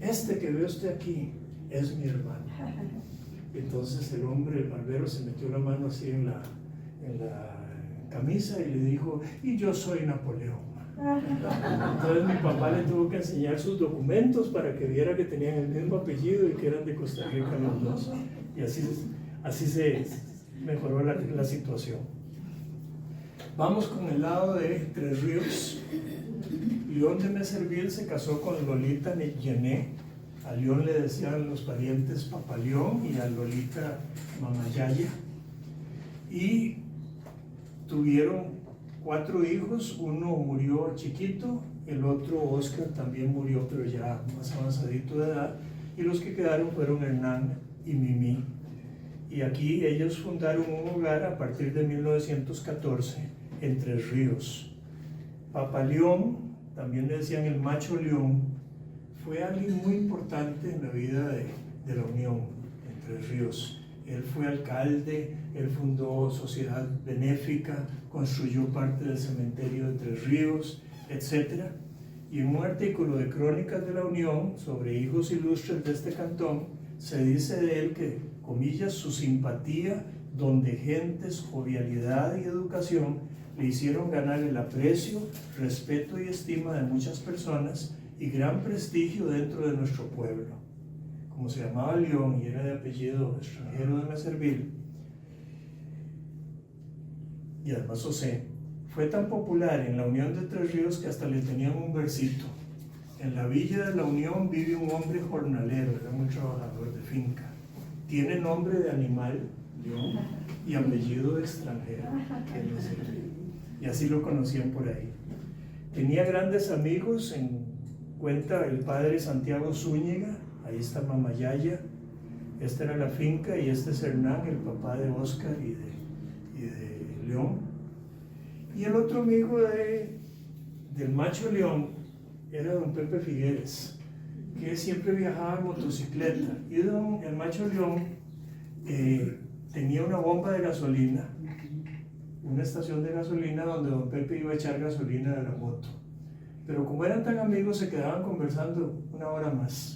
este que ve usted aquí es mi hermano. Entonces el hombre, el barbero, se metió la mano así en la camisa y le dijo: y yo soy Napoleón. Entonces mi papá le tuvo que enseñar sus documentos para que viera que tenían el mismo apellido y que eran de Costa Rica los dos. Y así se mejoró la situación. Vamos con el lado de Tres Ríos. León de Meserville se casó con Lolita Yené. A León le decían los parientes Papá León y a Lolita Mamayaya. Y tuvieron 4 hijos, uno murió chiquito, el otro, Oscar, también murió, pero ya más avanzadito de edad, y los que quedaron fueron Hernán y Mimi. Y aquí ellos fundaron un hogar a partir de 1914 en Tres Ríos. Papá León, también le decían el Macho León, fue alguien muy importante en la vida de la Unión en Tres Ríos. Él fue alcalde, él fundó sociedad benéfica, construyó parte del cementerio de Tres Ríos, etc. Y en un artículo de Crónicas de la Unión sobre hijos ilustres de este cantón, se dice de él que, comillas, su simpatía, don de gentes, jovialidad y educación le hicieron ganar el aprecio, respeto y estima de muchas personas y gran prestigio dentro de nuestro pueblo. Como se llamaba León y era de apellido extranjero de Meserville, y además José, fue tan popular en la Unión de Tres Ríos que hasta le tenían un versito. En la villa de la Unión vive un hombre jornalero, era muy trabajador de finca. Tiene nombre de animal, León, y apellido de extranjero, que es Meserville. Y así lo conocían por ahí. Tenía grandes amigos, cuenta el padre Santiago Zúñiga. Ahí está Mamayaya, esta era la finca y este es Hernán, el papá de Oscar y de León. Y el otro amigo del Macho León era don Pepe Figueres, que siempre viajaba en motocicleta. Y el Macho León tenía una bomba de gasolina, una estación de gasolina donde don Pepe iba a echar gasolina de la moto. Pero como eran tan amigos, se quedaban conversando 1 hora más.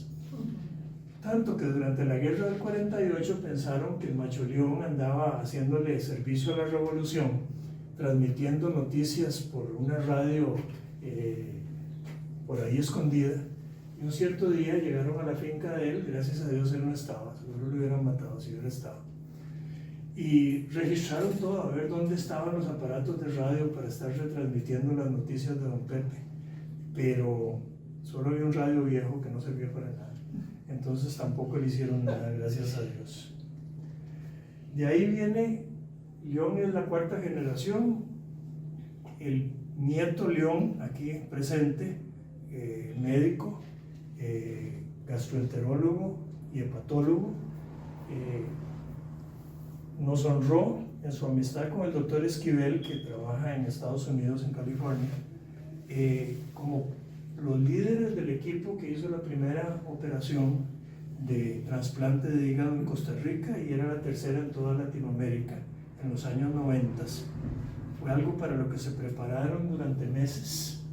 Tanto que durante la guerra del 48 pensaron que el Macho León andaba haciéndole servicio a la revolución, transmitiendo noticias por una radio por ahí escondida. Y un cierto día llegaron a la finca de él, gracias a Dios él no estaba, seguro lo hubieran matado si hubiera estado. Y registraron todo, a ver dónde estaban los aparatos de radio para estar retransmitiendo las noticias de don Pepe. Pero solo había un radio viejo que no servía para nada. Entonces tampoco le hicieron nada, gracias a Dios. De ahí viene, León es la 4ª generación, el nieto León, aquí presente, médico, gastroenterólogo y hepatólogo, nos honró en su amistad con el doctor Esquivel, que trabaja en Estados Unidos, en California, como los líderes del equipo que hizo la primera operación de trasplante de hígado en Costa Rica y era la 3ª en toda Latinoamérica en los años 90. Fue algo para lo que se prepararon durante meses.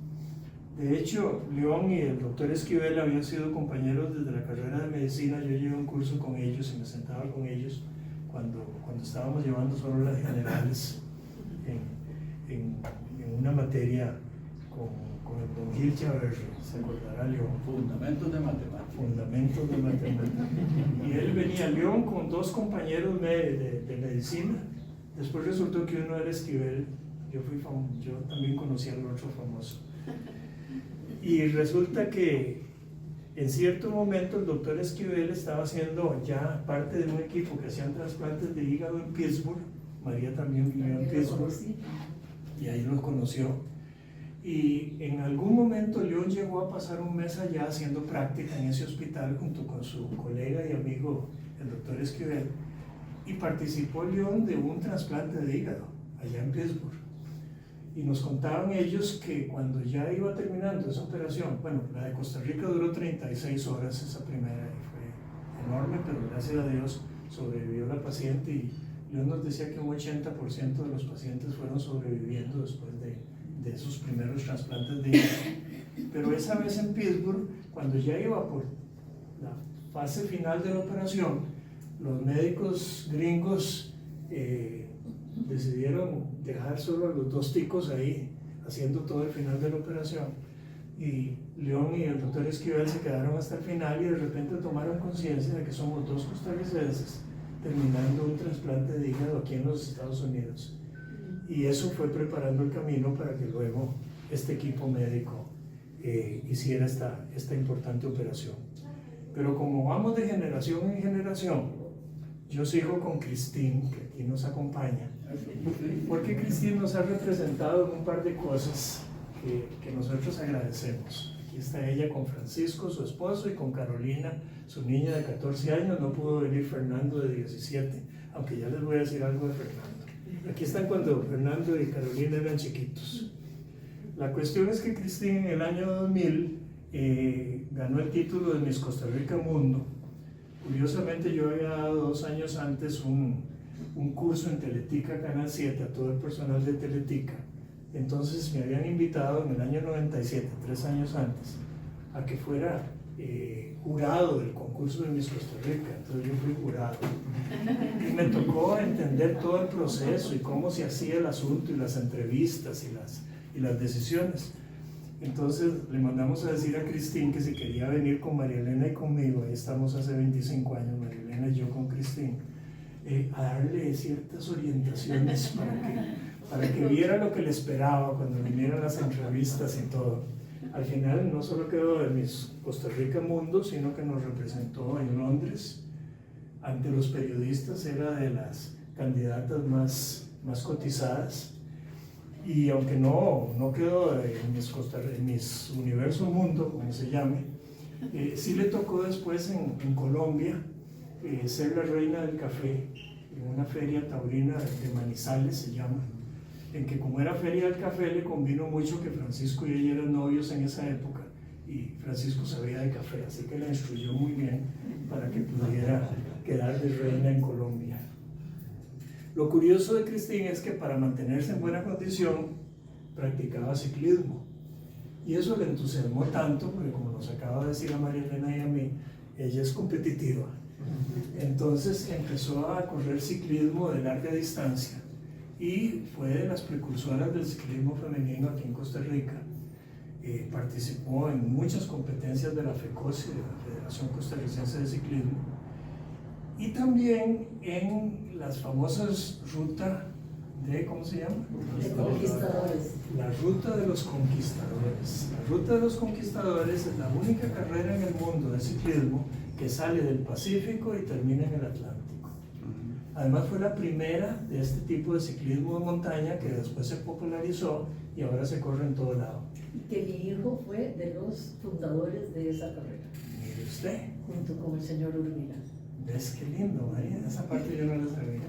De hecho, León y el doctor Esquivel habían sido compañeros desde la carrera de medicina. Yo llevé un curso con ellos y me sentaba con ellos cuando estábamos llevando solo las generales en una materia con el don Gil Chaverri, se acordará León. Fundamentos de matemáticas. Fundamentos de matemáticas. Y él venía a León con 2 compañeros de medicina. Después resultó que uno era Esquivel. Yo también conocí al otro famoso. Y resulta que En cierto momento el doctor Esquivel estaba haciendo ya parte de un equipo que hacían trasplantes de hígado en Pittsburgh. María también vivió en Pittsburgh y ahí los conoció. Y en algún momento León llegó a pasar un mes allá haciendo práctica en ese hospital junto con su colega y amigo, el doctor Esquivel, y participó León de un trasplante de hígado allá en Pittsburgh. Y nos contaban ellos que cuando ya iba terminando esa operación, bueno, la de Costa Rica duró 36 horas, esa primera, y fue enorme, pero gracias a Dios sobrevivió la paciente, y León nos decía que un 80% de los pacientes fueron sobreviviendo después de esos primeros trasplantes de hígado. Pero esa vez en Pittsburgh, cuando ya iba por la fase final de la operación, los médicos gringos decidieron dejar solo a los dos ticos ahí haciendo todo el final de la operación, y León y el doctor Esquivel se quedaron hasta el final, y de repente tomaron conciencia de que somos dos costarricenses terminando un trasplante de hígado aquí en los Estados Unidos, y eso fue preparando el camino para que luego este equipo médico hiciera esta importante operación. Pero como vamos de generación en generación, yo sigo con Cristín, que aquí nos acompaña, porque Cristín nos ha representado en un par de cosas que nosotros agradecemos. Aquí está ella con Francisco, su esposo, y con Carolina, su niña de 14 años. No pudo venir Fernando, de 17, aunque ya les voy a decir algo de Fernando. Aquí están cuando Fernando y Carolina eran chiquitos. La cuestión es que Cristín en el año 2000 ganó el título de Miss Costa Rica Mundo. Curiosamente, yo había dado 2 años antes un curso en Teletica Canal 7 a todo el personal de Teletica. Entonces me habían invitado en el año 97, 3 años antes, a que fuera jurado del concurso de Miss Costa Rica. Entonces yo fui jurado y me tocó entender todo el proceso y cómo se hacía el asunto y las entrevistas y las decisiones. Entonces le mandamos a decir a Cristín que si quería venir con María Elena y conmigo, ahí estamos hace 25 años, María Elena y yo con Cristín, a darle ciertas orientaciones para que viera lo que le esperaba cuando vinieran las entrevistas y todo. Al final no solo quedó de Miss Costa Rica Mundo, sino que nos representó en Londres ante los periodistas, era de las candidatas más cotizadas. Y aunque no quedó en Miss Universo Mundo, como se llame, sí le tocó después en Colombia ser la reina del café en una feria taurina de Manizales, se llama, en que como era feria del café le convino mucho que Francisco y ella eran novios en esa época, y Francisco sabía de café, así que la instruyó muy bien para que pudiera quedar de reina en Colombia. Lo curioso de Cristín es que para mantenerse en buena condición practicaba ciclismo, y eso le entusiasmó tanto, porque como nos acaba de decir a María Elena y a mí, ella es competitiva. Entonces empezó a correr ciclismo de larga distancia y fue de las precursoras del ciclismo femenino aquí en Costa Rica. Participó en muchas competencias de la FECOCI, de la Federación Costarricense de Ciclismo, y también en las famosas rutas de, ¿cómo se llama? De conquistadores. La ruta de los conquistadores. La ruta de los conquistadores es la única carrera en el mundo de ciclismo que sale del Pacífico y termina en el Atlántico. Además fue la primera de este tipo de ciclismo de montaña que después se popularizó y ahora se corre en todo lado. Y que mi hijo fue de los fundadores de esa carrera. Mire usted. Junto con el señor Urbina. ¿Ves qué lindo, María? Esa parte yo no la sabía.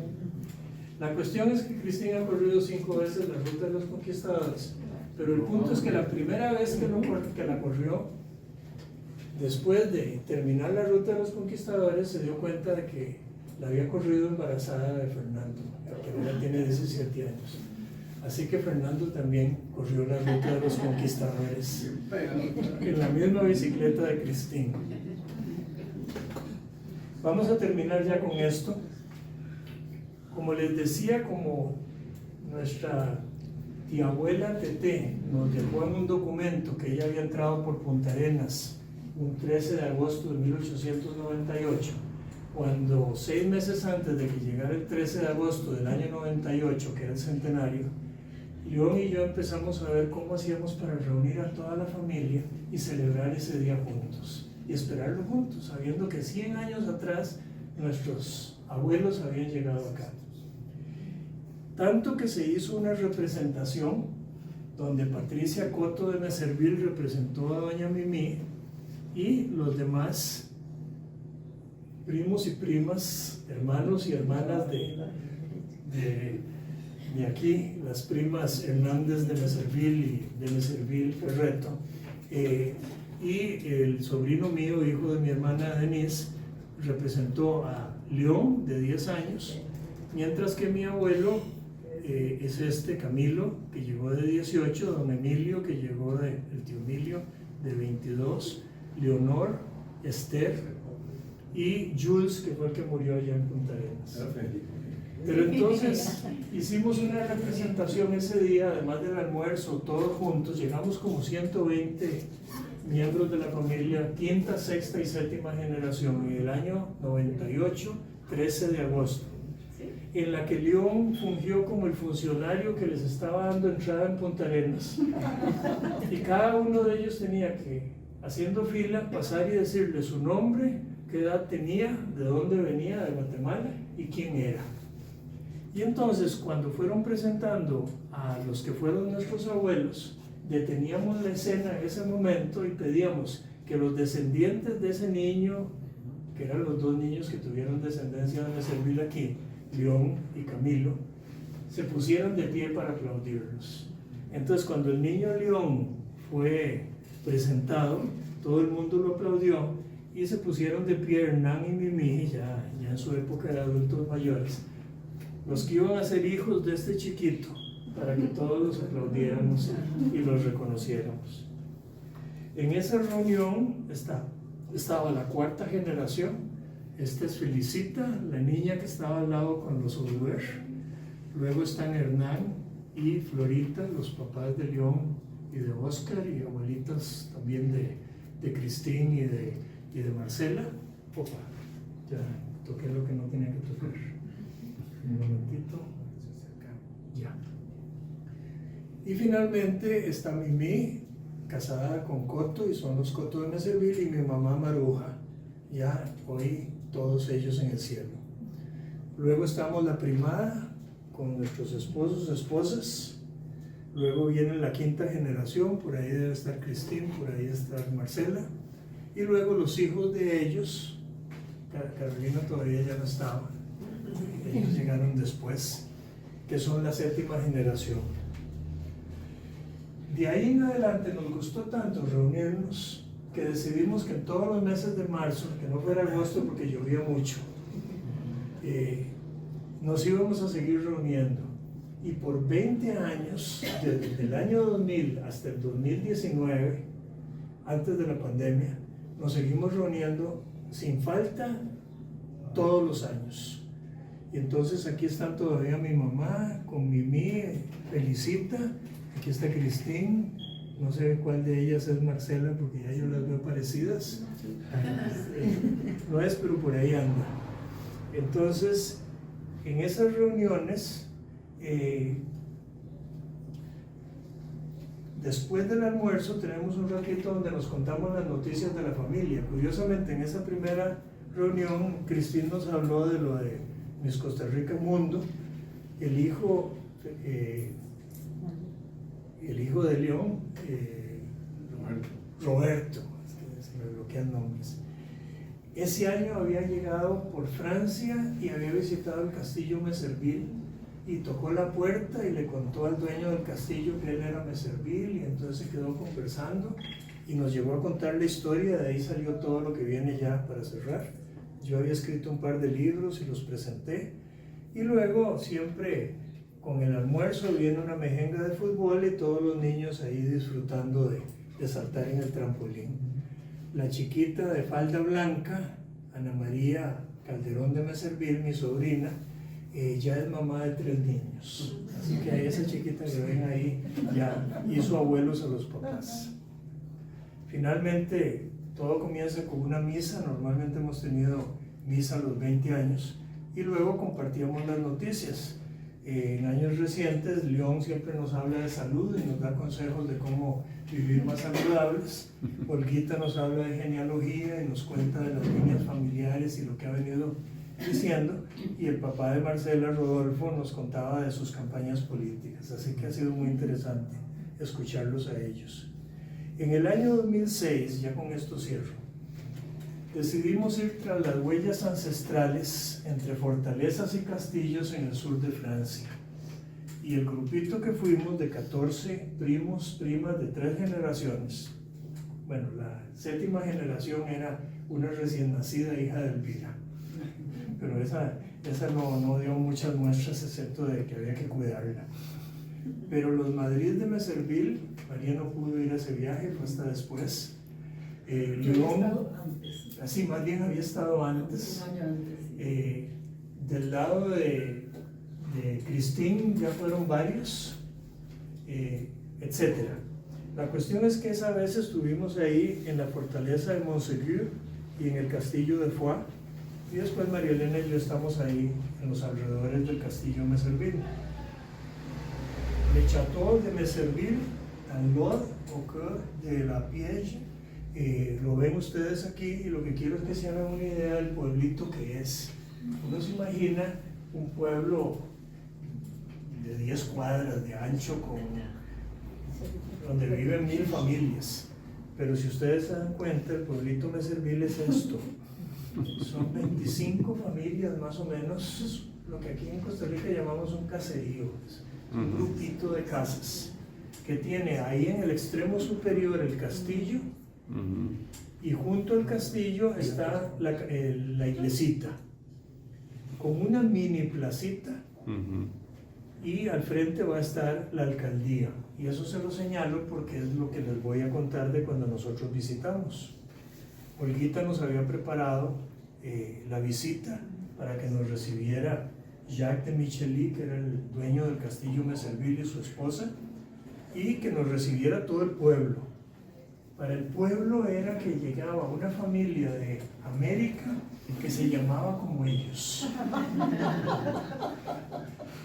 La cuestión es que Cristín ha corrido 5 veces la ruta de los conquistadores, pero el punto es que la primera vez que la corrió, después de terminar la ruta de los conquistadores, se dio cuenta de que la había corrido embarazada de Fernando, que ahora tiene 17 años. Así que Fernando también corrió la ruta de los conquistadores en la misma bicicleta de Cristín. Vamos a terminar ya con esto. Como les decía, como nuestra tía abuela Tete nos dejó en un documento que ella había entrado por Punta Arenas un 13 de agosto de 1898, cuando 6 meses antes de que llegara el 13 de agosto del año 98, que era el centenario, León y yo empezamos a ver cómo hacíamos para reunir a toda la familia y celebrar ese día juntos. y esperarlo juntos, sabiendo que 100 años atrás nuestros abuelos habían llegado acá. Tanto que se hizo una representación donde Patricia Coto de Meservil representó a doña Mimí y los demás primos y primas, hermanos y hermanas de aquí, las primas Hernández de Meservil y de Meservil Ferreto, y el sobrino mío, hijo de mi hermana Denise, representó a León de 10 años, mientras que mi abuelo es Camilo, que llegó de 18, don Emilio, que llegó el tío Emilio, de 22, Leonor, Esther y Jules, que fue el que murió allá en Punta Arenas. Pero entonces hicimos una representación ese día, además del almuerzo, todos juntos, llegamos como 120 miembros de la familia, quinta, sexta y séptima generación, en el año 98, 13 de agosto, en la que León fungió como el funcionario que les estaba dando entrada en Punta Arenas. Y cada uno de ellos tenía que, haciendo fila, pasar y decirle su nombre, qué edad tenía, de dónde venía, de Guatemala y quién era. Y entonces, cuando fueron presentando a los que fueron nuestros abuelos, deteníamos la escena en ese momento y pedíamos que los descendientes de ese niño, que eran los dos niños que tuvieron descendencia de Meservil aquí, León y Camilo, se pusieran de pie para aplaudirlos. Entonces, cuando el niño León fue presentado, todo el mundo lo aplaudió y se pusieron de pie Hernán y Mimí, ya en su época de adultos mayores, los que iban a ser hijos de este chiquito, para que todos los aplaudiéramos y los reconociéramos. En esa reunión estaba la cuarta generación. Esta es Felicita, la niña que estaba al lado con los Oduer. Luego están Hernán y Florita, los papás de León y de Oscar, y abuelitas también de Cristín y de Marcela. Opa, ya toqué lo que no tenía que tocar. Un momentito. Ya. Y finalmente está Mimí, casada con Coto, y son los Coto de Meservil, y mi mamá Maruja, ya hoy todos ellos en el cielo. Luego estamos la primada con nuestros esposos, esposas. Luego viene la quinta generación, por ahí debe estar Cristín, por ahí está Marcela. Y luego los hijos de ellos, Carolina todavía ya no estaba, ellos llegaron después, que son la séptima generación. De ahí en adelante nos gustó tanto reunirnos que decidimos que en todos los meses de marzo, que no fuera agosto porque llovía mucho, nos íbamos a seguir reuniendo. Y por 20 años, desde el año 2000 hasta el 2019, antes de la pandemia, nos seguimos reuniendo sin falta todos los años. Y entonces aquí están todavía mi mamá con Mimí, Felicita, aquí está Cristín, no sé cuál de ellas es Marcela porque ya yo las veo parecidas. No es, pero por ahí anda. Entonces, en esas reuniones, después del almuerzo tenemos un ratito donde nos contamos las noticias de la familia. Curiosamente, en esa primera reunión, Cristín nos habló de lo de Miss Costa Rica Mundo. El hijo de León, Roberto, se me bloquean nombres. Ese año había llegado por Francia y había visitado el castillo Meservil y tocó la puerta y le contó al dueño del castillo que él era Meservil, y entonces se quedó conversando y nos llevó a contar la historia. De ahí salió todo lo que viene ya para cerrar. Yo había escrito un par de libros y los presenté, y luego siempre con el almuerzo viene una mejenga de fútbol y todos los niños ahí disfrutando de saltar en el trampolín. La chiquita de falda blanca, Ana María Calderón de Meservil, mi sobrina, ya es mamá de 3 niños, así que a esa chiquita que ven ahí ya hizo abuelos a los papás. Finalmente todo comienza con una misa. Normalmente hemos tenido misa a los 20 años y luego compartíamos las noticias. En años recientes León siempre nos habla de salud y nos da consejos de cómo vivir más saludables. Olguita nos habla de genealogía y nos cuenta de las líneas familiares y lo que ha venido diciendo, y el papá de Marcela, Rodolfo, nos contaba de sus campañas políticas, así que ha sido muy interesante escucharlos a ellos. En el año 2006, ya con esto cierro, decidimos ir tras las huellas ancestrales entre fortalezas y castillos en el sur de Francia. Y el grupito que fuimos de 14 primos, primas de 3 generaciones, bueno, la 7ª generación era una recién nacida hija de Elvira, pero esa no dio muchas muestras, excepto de que había que cuidarla. Pero los Madrid de Meserville, María no pudo ir a ese viaje, fue hasta después. Yo había estado antes. Así, más bien había estado antes. Un año antes. Del lado de Christine ya fueron varios, etcétera. La cuestión es que esa vez estuvimos ahí en la fortaleza de Montségur y en el castillo de Foix, y después María Elena y yo estamos ahí en los alrededores del castillo Meserville. Le Château de Meserville, en Lot, au cœur de la Piège, lo ven ustedes aquí, y lo que quiero es que se hagan una idea del pueblito que es. Uno se imagina un pueblo de 10 cuadras de ancho donde viven 1000 familias, pero si ustedes se dan cuenta, el pueblito Meserville es esto. Son 25 familias más o menos, lo que aquí en Costa Rica llamamos un caserío, un grupito de casas que tiene ahí en el extremo superior el castillo, y junto al castillo está la iglesita con una mini placita, y al frente va a estar la alcaldía, y eso se lo señalo porque es lo que les voy a contar de cuando nosotros visitamos. Olguita nos había preparado la visita para que nos recibiera Jacques de Michely, que era el dueño del castillo Meserville, y su esposa, y que nos recibiera todo el pueblo. Para el pueblo era que llegaba una familia de América que se llamaba como ellos.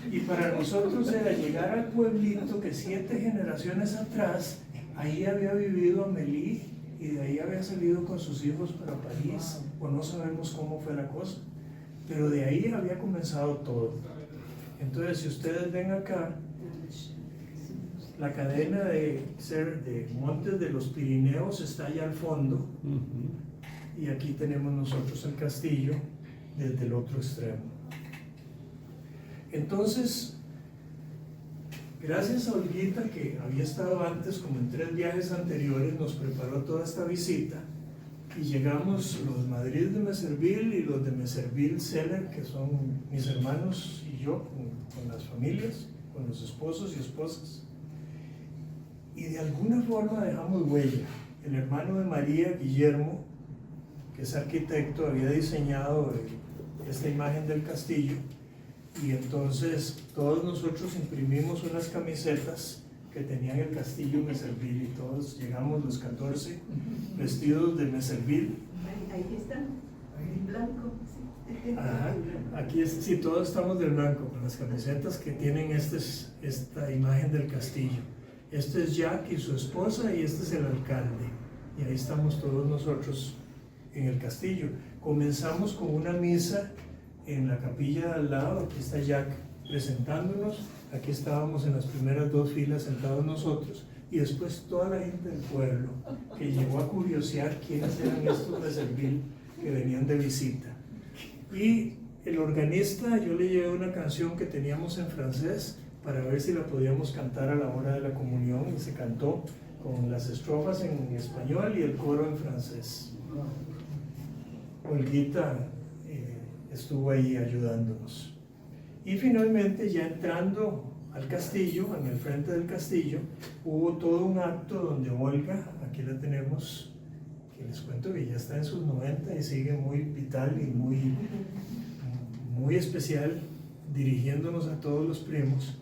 Y para nosotros era llegar al pueblito que 7 generaciones atrás, ahí había vivido Amélie, y de ahí había salido con sus hijos para París, o no sabemos cómo fue la cosa, pero de ahí había comenzado todo. Entonces, si ustedes ven acá, la cadena de montes de los Pirineos está allá al fondo, y aquí tenemos nosotros el castillo desde el otro extremo. Entonces, gracias a Olguita, que había estado antes, como en 3 viajes anteriores, nos preparó toda esta visita, y llegamos los Madrid de Meserville y los de Meserville Seller, que son mis hermanos y yo, con las familias, con los esposos y esposas. Y de alguna forma dejamos huella. El hermano de María, Guillermo, que es arquitecto, había diseñado esta imagen del castillo, y entonces todos nosotros imprimimos unas camisetas que tenían el castillo Meserville, y todos llegamos los 14 vestidos de Meserville. Ahí están, en blanco. Sí. Ajá. Aquí sí, todos estamos de blanco, con las camisetas que tienen esta imagen del castillo. Este es Jack y su esposa, y este es el alcalde, y ahí estamos todos nosotros en el castillo. Comenzamos con una misa en la capilla de al lado. Aquí está Jack presentándonos, aquí estábamos en las primeras 2 filas sentados nosotros, y después toda la gente del pueblo que llegó a curiosear quiénes eran estos de Servil que venían de visita. Y el organista, yo le llevé una canción que teníamos en francés para ver si la podíamos cantar a la hora de la comunión, y se cantó con las estrofas en español y el coro en francés. Olguita estuvo ahí ayudándonos. Y finalmente, ya entrando al castillo, en el frente del castillo, hubo todo un acto donde Olga, aquí la tenemos, que les cuento que ya está en sus 90 y sigue muy vital y muy especial, dirigiéndonos a todos los primos.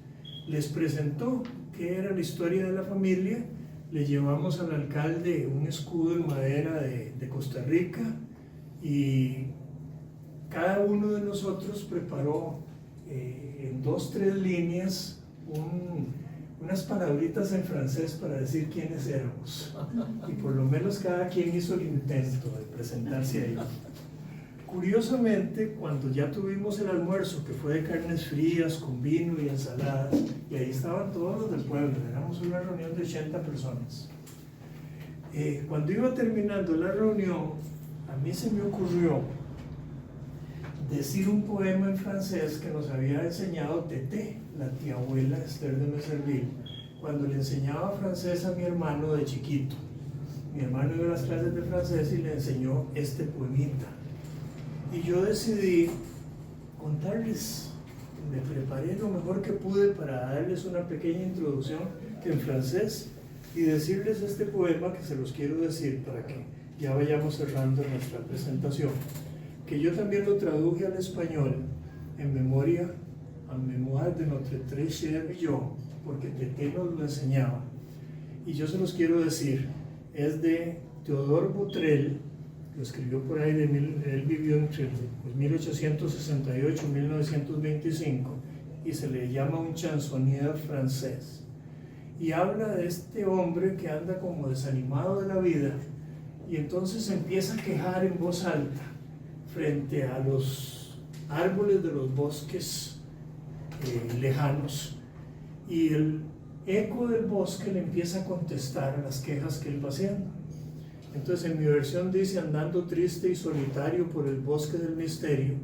Les presentó qué era la historia de la familia. Le llevamos al alcalde un escudo en madera de Costa Rica, y cada uno de nosotros preparó en 2 o 3 líneas unas palabritas en francés para decir quiénes éramos. Y por lo menos cada quien hizo el intento de presentarse ahí. Curiosamente, cuando ya tuvimos el almuerzo, que fue de carnes frías, con vino y ensaladas, y ahí estaban todos los del pueblo, éramos una reunión de 80 personas. Cuando iba terminando la reunión, a mí se me ocurrió decir un poema en francés que nos había enseñado Tété, la tía abuela Esther de Meserville, cuando le enseñaba francés a mi hermano de chiquito. Mi hermano iba a las clases de francés y le enseñó este poemita. Y yo decidí contarles, me preparé lo mejor que pude para darles una pequeña introducción en francés y decirles este poema que se los quiero decir para que ya vayamos cerrando nuestra presentación, que yo también lo traduje al español en memoria, en mémoire de notre très cher yo, porque Tété nos lo enseñaba. Y yo se los quiero decir, es de Théodore Botrel, lo escribió por ahí, él vivió entre 1868 y 1925, y se le llama un chansonnier francés. Y habla de este hombre que anda como desanimado de la vida, y entonces empieza a quejar en voz alta frente a los árboles de los bosques lejanos, y el eco del bosque le empieza a contestar a las quejas que él va haciendo. Entonces en mi versión dice: andando triste y solitario por el bosque del misterio,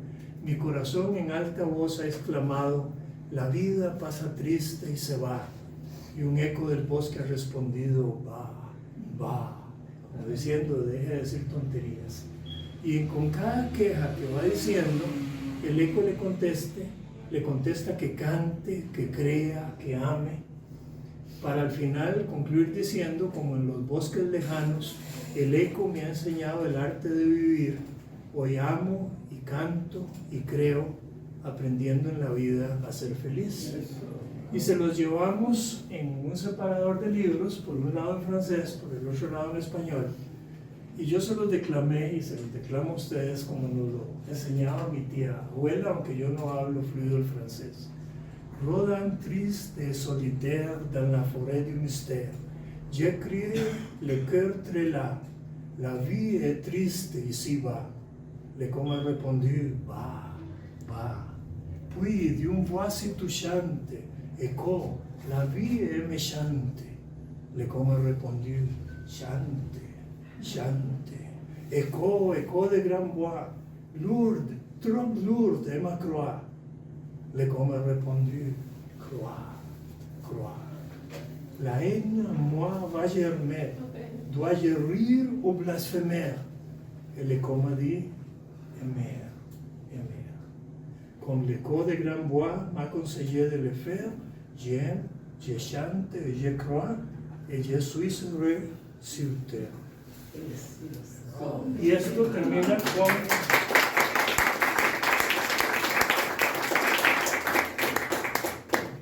mi corazón en alta voz ha exclamado: la vida pasa triste y se va. Y un eco del bosque ha respondido: va, va, como diciendo, deja de decir tonterías. Y con cada queja que va diciendo, el eco le contesta que cante, que crea, que ame, para al final concluir diciendo, como en los bosques lejanos, el eco me ha enseñado el arte de vivir, hoy amo y canto y creo, aprendiendo en la vida a ser feliz. Y se los llevamos en un separador de libros, por un lado en francés, por el otro lado en español, y yo se los declamé y se los declamo a ustedes como nos lo enseñaba mi tía abuela, aunque yo no hablo fluido el francés. Rodant triste et solitaire dans la forêt du mystère, j'ai crié le cœur très las, la vie est triste ici-bas. L'écho m'a répondu: va, va. Puis d'une voix si touchante, écho, la vie est méchante. L'écho m'a répondu: chante, chante. Écho, écho de grande voix, lourde, trop lourde est ma croix. L'écho m'a répondu: croix, croix. La haine en moi va germer, dois-je rire ou blasphémer? Et l'écho m'a dit: aimer, aimer. Comme l'écho de grande voix m'a conseillé de le faire, j'aime, je chante, je crois, et je suis heureux sur terre. Y esto termina con...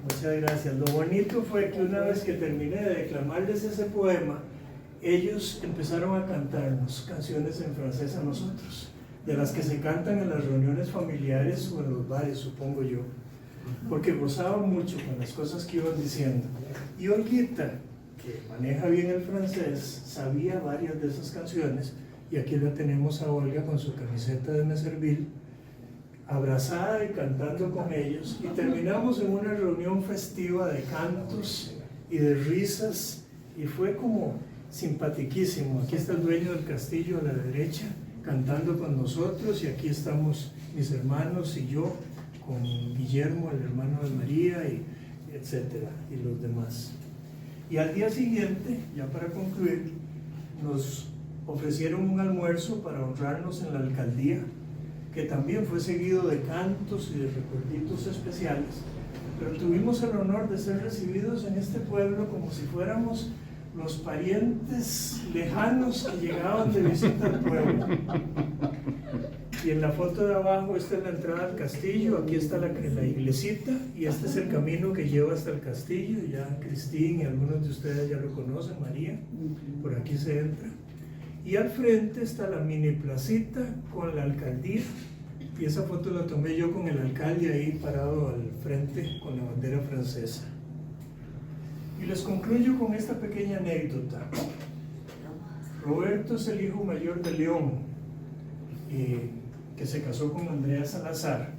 Muchas gracias. Lo bonito fue que una vez que terminé de declamarles ese poema, ellos empezaron a cantarnos canciones en francés a nosotros, de las que se cantan en las reuniones familiares o en los bares, supongo yo, porque gozaban mucho con las cosas que iban diciendo. Y Olguita, que maneja bien el francés, sabía varias de esas canciones, y aquí la tenemos a Olga con su camiseta de Meserville, abrazada y cantando con ellos, y terminamos en una reunión festiva de cantos y de risas, y fue como simpatiquísimo. Aquí está el dueño del castillo a la derecha cantando con nosotros, y aquí estamos mis hermanos y yo con Guillermo, el hermano de María, y etcétera, y los demás. Y al día siguiente, ya para concluir, nos ofrecieron un almuerzo para honrarnos en la alcaldía, que también fue seguido de cantos y de recuerditos especiales, pero tuvimos el honor de ser recibidos en este pueblo como si fuéramos los parientes lejanos que llegaban de visita al pueblo. Y en la foto de abajo, esta es la entrada al castillo, aquí está la iglesita, y este es el camino que lleva hasta el castillo. Ya Cristín y algunos de ustedes ya lo conocen, María, por aquí se entra. Y al frente está la mini placita con la alcaldía, y esa foto la tomé yo con el alcalde ahí parado al frente con la bandera francesa. Y les concluyo con esta pequeña anécdota. Roberto es el hijo mayor de León, que se casó con Andrea Salazar,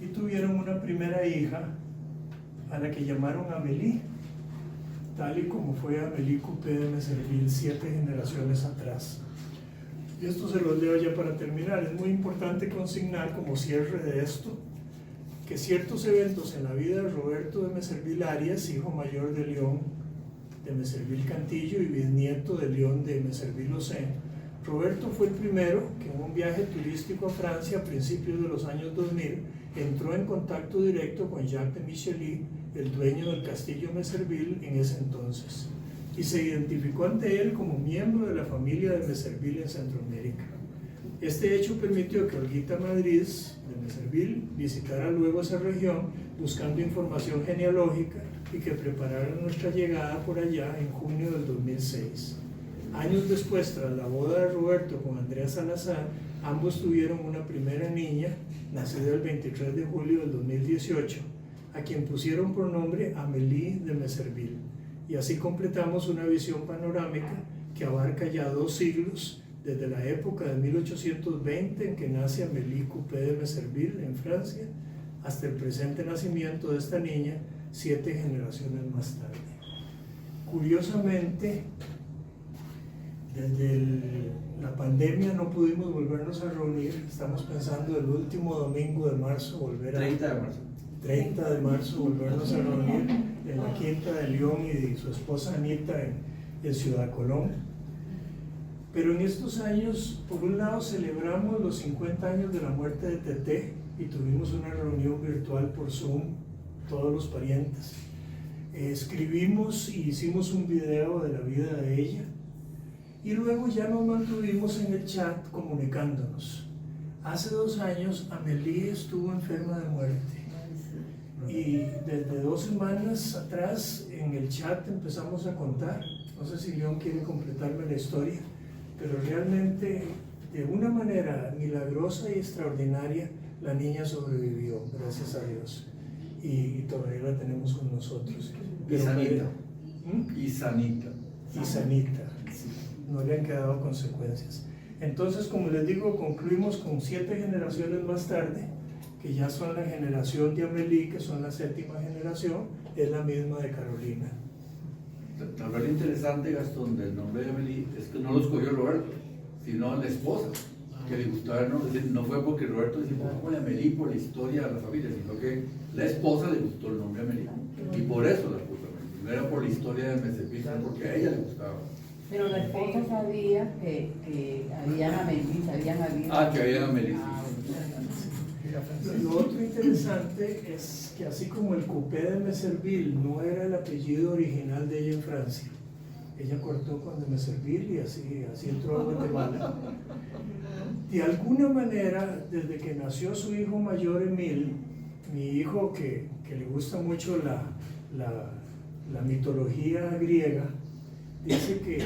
y tuvieron una primera hija a la que llamaron Amélie, tal y como fue Amélie Coupé de Meserville 7 generaciones atrás. Y esto se los leo ya para terminar. Es muy importante consignar como cierre de esto que ciertos eventos en la vida de Roberto de Meserville Arias, hijo mayor de León de Meserville Cantillo y bisnieto de León de Meserville Océ, Roberto fue el primero que en un viaje turístico a Francia a principios de los años 2000 entró en contacto directo con Jacques de Michely, el dueño del castillo Meserville en ese entonces, y se identificó ante él como miembro de la familia de Meserville en Centroamérica. Este hecho permitió que Olguita Madrid de Meserville visitara luego esa región buscando información genealógica y que preparara nuestra llegada por allá en junio del 2006. Años después, tras la boda de Roberto con Andrea Salazar, ambos tuvieron una primera niña, nacida el 23 de julio del 2018, a quien pusieron por nombre Amélie de Meserville. Y así completamos una visión panorámica que abarca ya 2 siglos, desde la época de 1820 en que nace Amélie Coupé de Meserville en Francia, hasta el presente nacimiento de esta niña 7 generaciones más tarde. Curiosamente, desde la pandemia no pudimos volvernos a reunir. Estamos pensando el último domingo de marzo volver a 30 de marzo volvernos a reunir en la Quinta de León y de su esposa Anita en Ciudad Colón. Pero en estos años, por un lado, celebramos los 50 años de la muerte de Teté y tuvimos una reunión virtual por Zoom, todos los parientes. Escribimos y hicimos un video de la vida de ella. Y luego ya nos mantuvimos en el chat comunicándonos. Hace 2 años Amélie estuvo enferma de muerte. Y desde 2 semanas atrás en el chat empezamos a contar. No sé si León quiere completarme la historia, pero realmente de una manera milagrosa y extraordinaria la niña sobrevivió, gracias a Dios. Y todavía la tenemos con nosotros. Y sanita. Y sanita. Sí. No le han quedado consecuencias. Entonces, como les digo, concluimos con 7 generaciones más tarde, que ya son la generación de Amélie, que son la 7ª generación, es la misma de Carolina. Tal vez lo interesante, Gastón, del nombre de Amélie es que no lo escogió Roberto, sino la esposa, que le gustaba el nombre. No fue porque Roberto decía, ponle Amélie por la historia de la familia, sino que la esposa le gustó el nombre Amélie. Y por eso la puso Amélie. No era por la historia de Meserville, sino porque a ella le gustaba. Pero la esposa sabía que habían Amélie, sabían habido. Que habían Amélie. Lo otro interesante es que así como el Coupé de Meserville no era el apellido original de ella en Francia, ella cortó con de Meserville y así entró a Guatemala. De alguna manera, desde que nació su hijo mayor Emile, mi hijo que le gusta mucho la mitología griega, dice que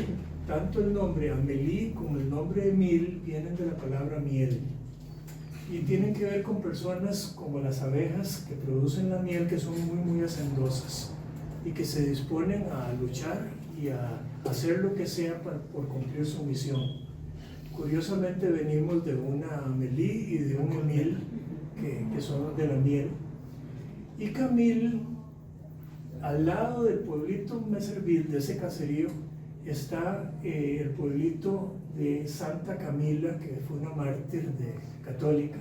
tanto el nombre Amélie como el nombre Emile vienen de la palabra miel. Y tienen que ver con personas como las abejas que producen la miel, que son muy hacendosas y que se disponen a luchar y a hacer lo que sea por cumplir su misión. Curiosamente venimos de una Amélie y de un Emile que son de la miel. Y Camille, al lado del pueblito Meserville, de ese caserío, está el pueblito de Santa Camila, que fue una mártir católica,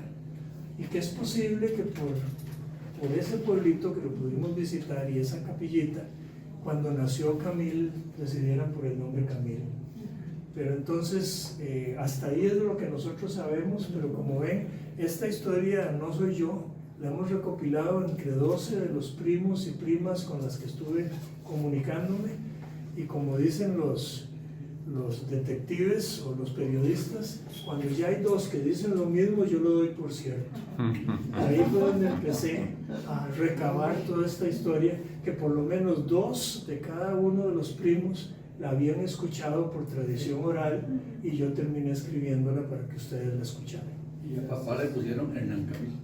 y que es posible que por ese pueblito que lo pudimos visitar y esa capillita, cuando nació Camille, decidieran por el nombre Camille. Pero entonces, hasta ahí es lo que nosotros sabemos, pero como ven, esta historia no soy yo, la hemos recopilado entre 12 de los primos y primas con las que estuve comunicándome, y como dicen los detectives o los periodistas, cuando ya hay 2 que dicen lo mismo, yo lo doy por cierto. Ahí fue donde empecé a recabar toda esta historia, que por lo menos 2 de cada uno de los primos la habían escuchado por tradición oral, y yo terminé escribiéndola para que ustedes la escucharan. Y a papá le pusieron Hernán Camil.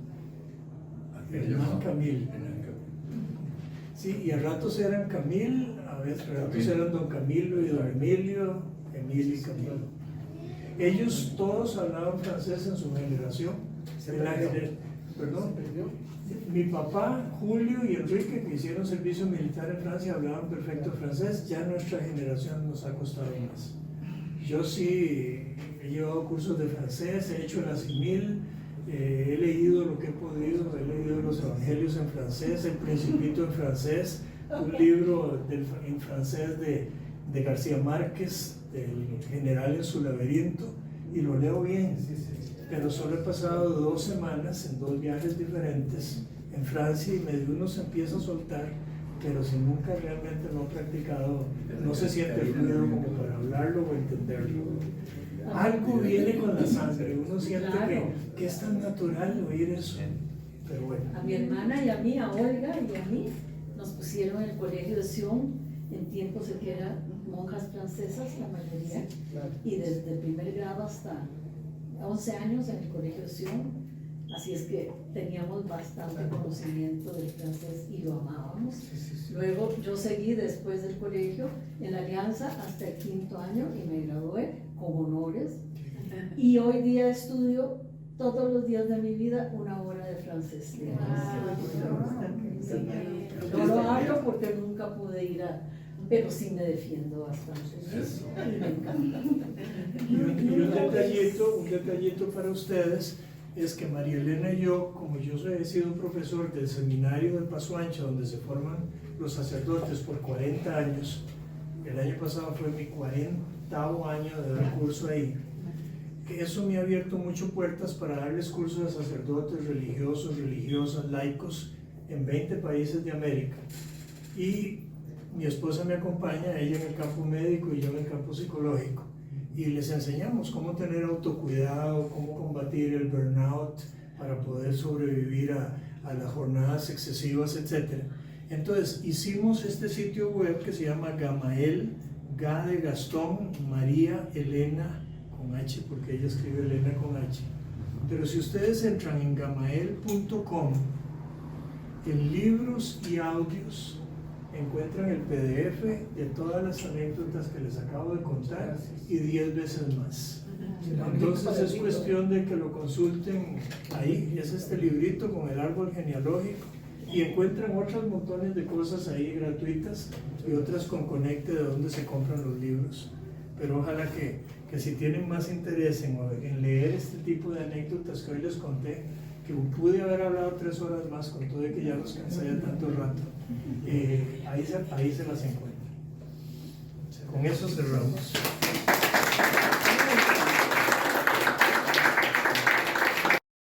Hernán Camil. Hernán Camil. Sí, y a ratos eran Camil, a veces a ratos eran Don Camilo y Don Emilio, Emilio y Camilo. Ellos todos hablaban francés en su generación. Perdón. Mi papá, Julio y Enrique, que hicieron servicio militar en Francia, hablaban perfecto francés. Ya nuestra generación nos ha costado más. Yo sí he llevado cursos de francés, he hecho el asimil, he leído lo que he podido, he leído los evangelios en francés, el Principito en francés, un libro en francés de García Márquez, del general en su laberinto, y lo leo bien. Pero solo he pasado 2 semanas en 2 viajes diferentes en Francia y medio uno se empieza a soltar, pero si nunca realmente lo ha practicado, no se siente fluido como para hablarlo o entenderlo. Algo viene con la sangre, uno siente que es tan natural oír eso, pero bueno. A mi hermana y a mí, a Olga y a mí, nos pusieron en el colegio de Sion en tiempos en que eran monjas francesas, la mayoría, y desde el primer grado hasta 11 años en el colegio de Sion, así es que teníamos bastante conocimiento del francés y lo amábamos. Luego yo seguí después del colegio en la Alianza hasta el 5º año y me gradué con honores, y hoy día estudio todos los días de mi vida 1 hora de francés. Sí. No lo hablo porque nunca pude ir pero sí me defiendo bastante. Y me encanta. Y un detallito para ustedes es que María Elena y yo, como yo he sido profesor del seminario de Paso Ancho, donde se forman los sacerdotes por 40 años, el año pasado fue mi 40º año de dar curso ahí. Eso me ha abierto muchas puertas para darles cursos de sacerdotes religiosos, religiosas, laicos en 20 países de América. Y mi esposa me acompaña, ella en el campo médico y yo en el campo psicológico. Y les enseñamos cómo tener autocuidado, cómo combatir el burnout para poder sobrevivir a las jornadas excesivas, etc. Entonces hicimos este sitio web que se llama Gamael, G de Gastón, María Elena, con H, porque ella escribe Elena con H. Pero si ustedes entran en gamael.com, en libros y audios, encuentran el PDF de todas las anécdotas que les acabo de contar y 10 veces más. Entonces es cuestión de que lo consulten ahí. Es este librito con el árbol genealógico y encuentran otros montones de cosas ahí gratuitas y otras con conecte de donde se compran los libros. Pero ojalá que si tienen más interés en leer este tipo de anécdotas que hoy les conté, que pude haber hablado 3 horas más con todo de que ya los cansé de tanto rato, ahí se las encuentran. Con eso cerramos.